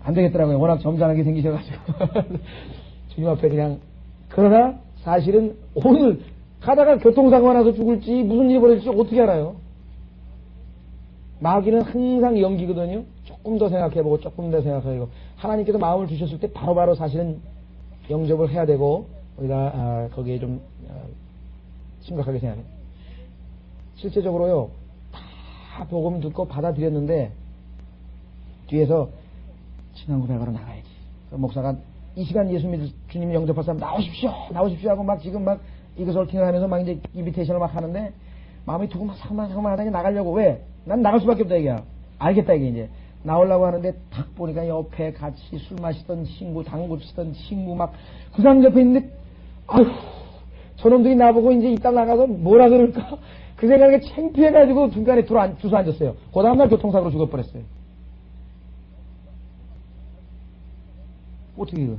안 되겠더라고요. 워낙 점잖하게 생기셔가지고 주님 앞에 그냥. 그러나 사실은 오늘 가다가 교통사고가 나서 죽을지 무슨 일이 벌어질지 어떻게 알아요? 마귀는 항상 연기거든요. 조금 더 생각해보고 조금 더 생각해보고 하나님께서 마음을 주셨을 때 바로바로 사실은 영접을 해야 되고 우리가 거기에 좀 심각하게 생각해요. 실제적으로요 다 복음 듣고 받아들였는데 뒤에서 지난 고백하러 나가야지. 목사가 이 시간 예수 믿을 주님 영접할 사람 나오십시오 하고 막 지금 막 이거설팅을 하면서 막 이제 이비테이션을 막 하는데 마음이 두고 막 사고만 하다니 나가려고. 왜? 난 나갈 수밖에 없다 이게야. 알겠다 이게 이제 나오려고 하는데 딱 보니까 옆에 같이 술 마시던 친구, 당구 치던 친구 막 그 사람 옆에 있는데 아휴 저놈들이 나보고 이제 이따 나가서 뭐라 그럴까 그 생각에 창피해가지고 중간에 주서 앉았어요. 그 다음날 교통사고로 죽어버렸어요. 어떻게 이거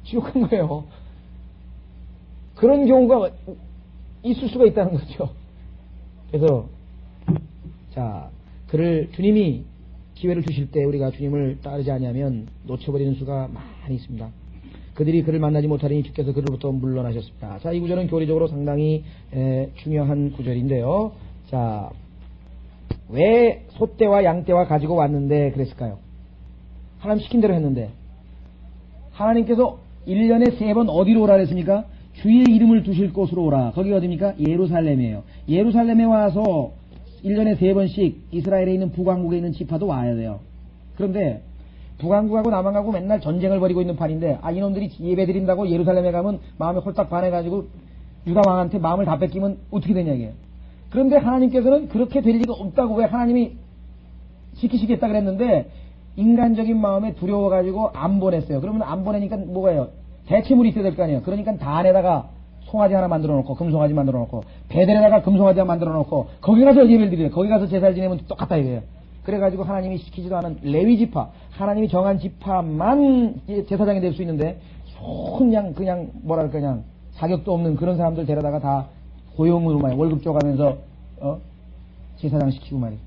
지옥한 거예요. 그런 경우가 있을 수가 있다는 거죠. 그래서 자 그를 주님이 기회를 주실 때 우리가 주님을 따르지 않으면 놓쳐버리는 수가 많이 있습니다. 그들이 그를 만나지 못하리니 주께서 그로부터 물러나셨습니다. 자, 이 구절은 교리적으로 상당히 중요한 구절인데요. 자, 왜 소떼와 양떼와 가지고 왔는데 그랬을까요? 하나님 시킨 대로 했는데 하나님께서 1년에 3번 어디로 오라 그랬습니까? 주의 이름을 두실 곳으로 오라. 거기가 어디입니까? 예루살렘이에요. 예루살렘에 와서 1년에 3번씩 이스라엘에 있는 북왕국에 있는 지파도 와야 돼요. 그런데 북왕국하고 남왕국하고 맨날 전쟁을 벌이고 있는 판인데 이놈들이 예배드린다고 예루살렘에 가면 마음에 홀딱 반해가지고 유다왕한테 마음을 다 뺏기면 어떻게 되냐 이게. 그런데 하나님께서는 그렇게 될 리가 없다고 왜 하나님이 지키시겠다 그랬는데 인간적인 마음에 두려워가지고 안 보냈어요. 그러면 안 보내니까 뭐가요? 대체물이 있어야 될 거 아니에요. 그러니까 단에다가 송아지 하나 만들어 놓고 금송아지 만들어 놓고 베델에다가 금송아지 하나 만들어 놓고 거기 가서 예배를 드려요. 거기 가서 제사를 지내면 똑같다 이거예요. 그래가지고 하나님이 시키지도 않은 레위 지파, 하나님이 정한 지파만 제사장이 될 수 있는데 그냥 뭐랄까 그냥 자격도 없는 그런 사람들 데려다가 다 고용으로만 월급 줘가면서 제사장 시키고 말이에요.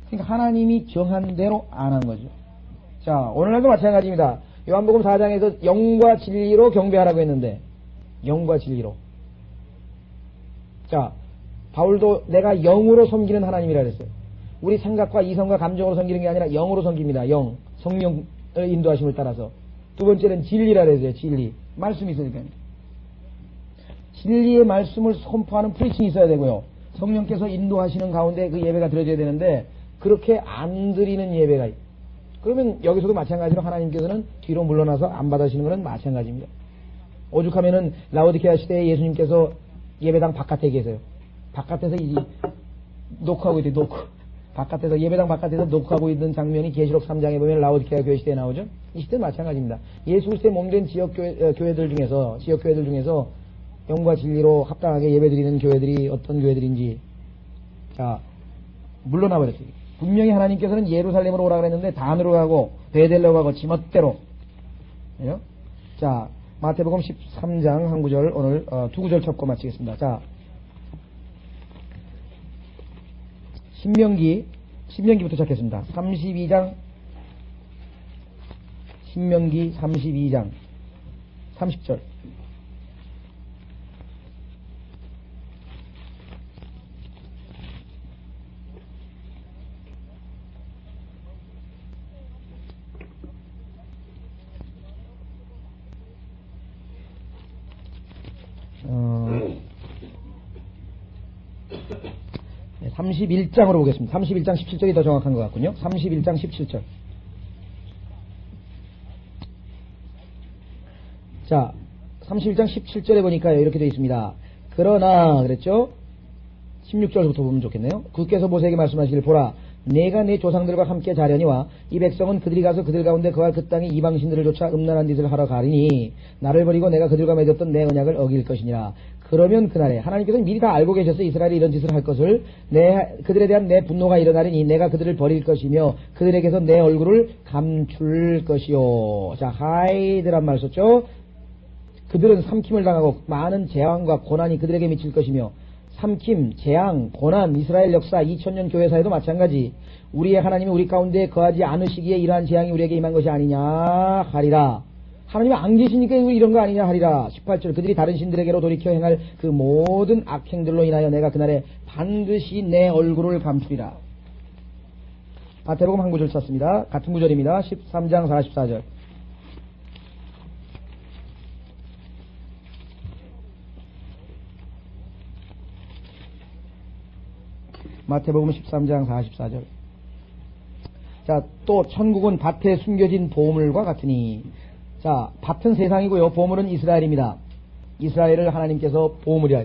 그러니까 하나님이 정한 대로 안 한 거죠. 자, 오늘날도 마찬가지입니다. 요한복음 4장에서 영과 진리로 경배하라고 했는데 영과 진리로. 자, 바울도 내가 영으로 섬기는 하나님이라 그랬어요. 우리 생각과 이성과 감정으로 섬기는 게 아니라 영으로 섬깁니다. 영, 성령의 인도하심을 따라서. 두 번째는 진리라 그랬어요. 진리. 말씀이 있으니까요. 진리의 말씀을 선포하는 프리칭이 있어야 되고요. 성령께서 인도하시는 가운데 그 예배가 드려져야 되는데 그렇게 안 드리는 예배가 있어요. 그러면 여기서도 마찬가지로 하나님께서는 뒤로 물러나서 안 받아주시는 것은 마찬가지입니다. 오죽하면은 라오디케아 시대에 예수님께서 예배당 바깥에 계세요. 바깥에서 녹화하고 있대요. 바깥에서 예배당 바깥에서 녹화하고 있는 장면이 계시록 3장에 보면 라오디케아 교회 시대에 나오죠. 이 시대 마찬가지입니다. 예수 그리스도의 몸된 지역 교회들 중에서 영과 진리로 합당하게 예배드리는 교회들이 어떤 교회들인지 자 물러나 버렸어요. 분명히 하나님께서는 예루살렘으로 오라 그랬는데 단으로 가고 베델로 가고 지멋대로. 그죠? 자 마태복음 13장 한 구절 오늘 두 구절 첩고 마치겠습니다. 자 신명기부터 시작했습니다. 32장 신명기 32장 30절 네, 31장으로 보겠습니다. 31장 17절이 더 정확한 것 같군요. 31장 17절. 자, 31장 17절에 보니까 이렇게 되어 있습니다. 그러나 그랬죠? 16절부터 보면 좋겠네요. 주께서 모세에게 말씀하시길 보라 내가 내 조상들과 함께 자려니와 이 백성은 그들이 가서 그들 가운데 거할 그 땅에 이방신들을 쫓아 음란한 짓을 하러 가리니 나를 버리고 내가 그들과 맺었던 내 언약을 어길 것이니라. 그러면 그날에 하나님께서는 미리 다 알고 계셔서 이스라엘이 이런 짓을 할 것을 그들에 대한 내 분노가 일어나리니 내가 그들을 버릴 것이며 그들에게서 내 얼굴을 감출 것이요. 자, 하이드란 말 썼죠. 그들은 삼킴을 당하고 많은 재앙과 고난이 그들에게 미칠 것이며 삼킴, 재앙, 고난, 이스라엘 역사 2000년 교회사에도 마찬가지. 우리의 하나님이 우리 가운데 거하지 않으시기에 이러한 재앙이 우리에게 임한 것이 아니냐 하리라. 하나님이 안 계시니까 이런 거 아니냐 하리라. 18절 그들이 다른 신들에게로 돌이켜 행할 그 모든 악행들로 인하여 내가 그날에 반드시 내 얼굴을 감추리라. 마태복음 한 구절 찾습니다. 같은 구절입니다. 13장 44절. 마태복음 13장 44절. 자, 또 천국은 밭에 숨겨진 보물과 같으니. 자, 밭은 세상이고요. 보물은 이스라엘입니다. 이스라엘을 하나님께서 보물이라.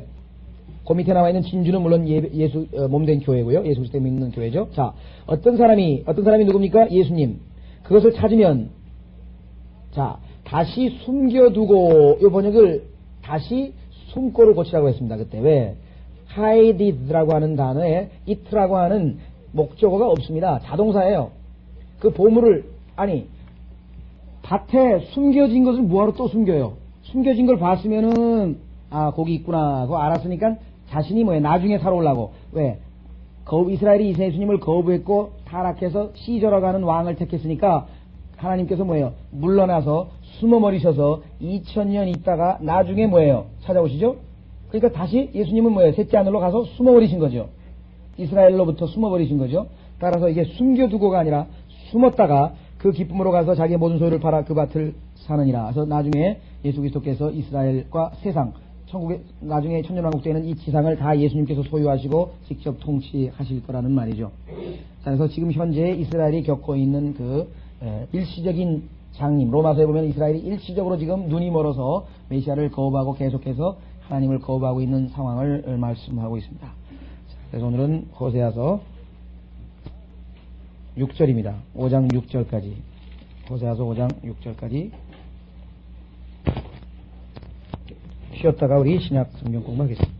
그 밑에 나와 있는 진주는 물론 예수 몸된 교회고요. 예수 그리스도 믿는 교회죠. 자, 어떤 사람이 누굽니까? 예수님. 그것을 찾으면 자, 다시 숨겨두고 이 번역을 다시 숨고를 고치라고 했습니다. 그때 왜? hide라고 하는 단어에 it라고 하는 목적어가 없습니다. 자동사예요. 그 보물을 밭에 숨겨진 것을 뭐하러 또 숨겨요? 숨겨진 걸 봤으면은 거기 있구나 그거 알았으니까 자신이 나중에 살아오려고. 왜? 이스라엘이 예수님을 거부했고 타락해서 시저라고 하는 왕을 택했으니까 하나님께서 물러나서 숨어버리셔서 2000년 있다가 나중에 찾아오시죠? 그러니까 다시 예수님은 셋째 하늘로 가서 숨어버리신 거죠. 이스라엘로부터 숨어버리신 거죠. 따라서 이게 숨겨두고가 아니라 숨었다가 그 기쁨으로 가서 자기의 모든 소유를 팔아 그 밭을 사느니라. 그래서 나중에 예수 그리스도께서 이스라엘과 세상, 천국에 나중에 천년왕국 때는 이 지상을 다 예수님께서 소유하시고 직접 통치하실 거라는 말이죠. 자, 그래서 지금 현재 이스라엘이 겪고 있는 그 일시적인 장님, 로마서에 보면 이스라엘이 일시적으로 지금 눈이 멀어서 메시아를 거부하고 계속해서 하나님을 거부하고 있는 상황을 말씀하고 있습니다. 자, 그래서 오늘은 호세아서 6절입니다. 5장 6절까지. 호세아서 5장 6절까지 쉬었다가 우리 신약 성경 공부하겠습니다.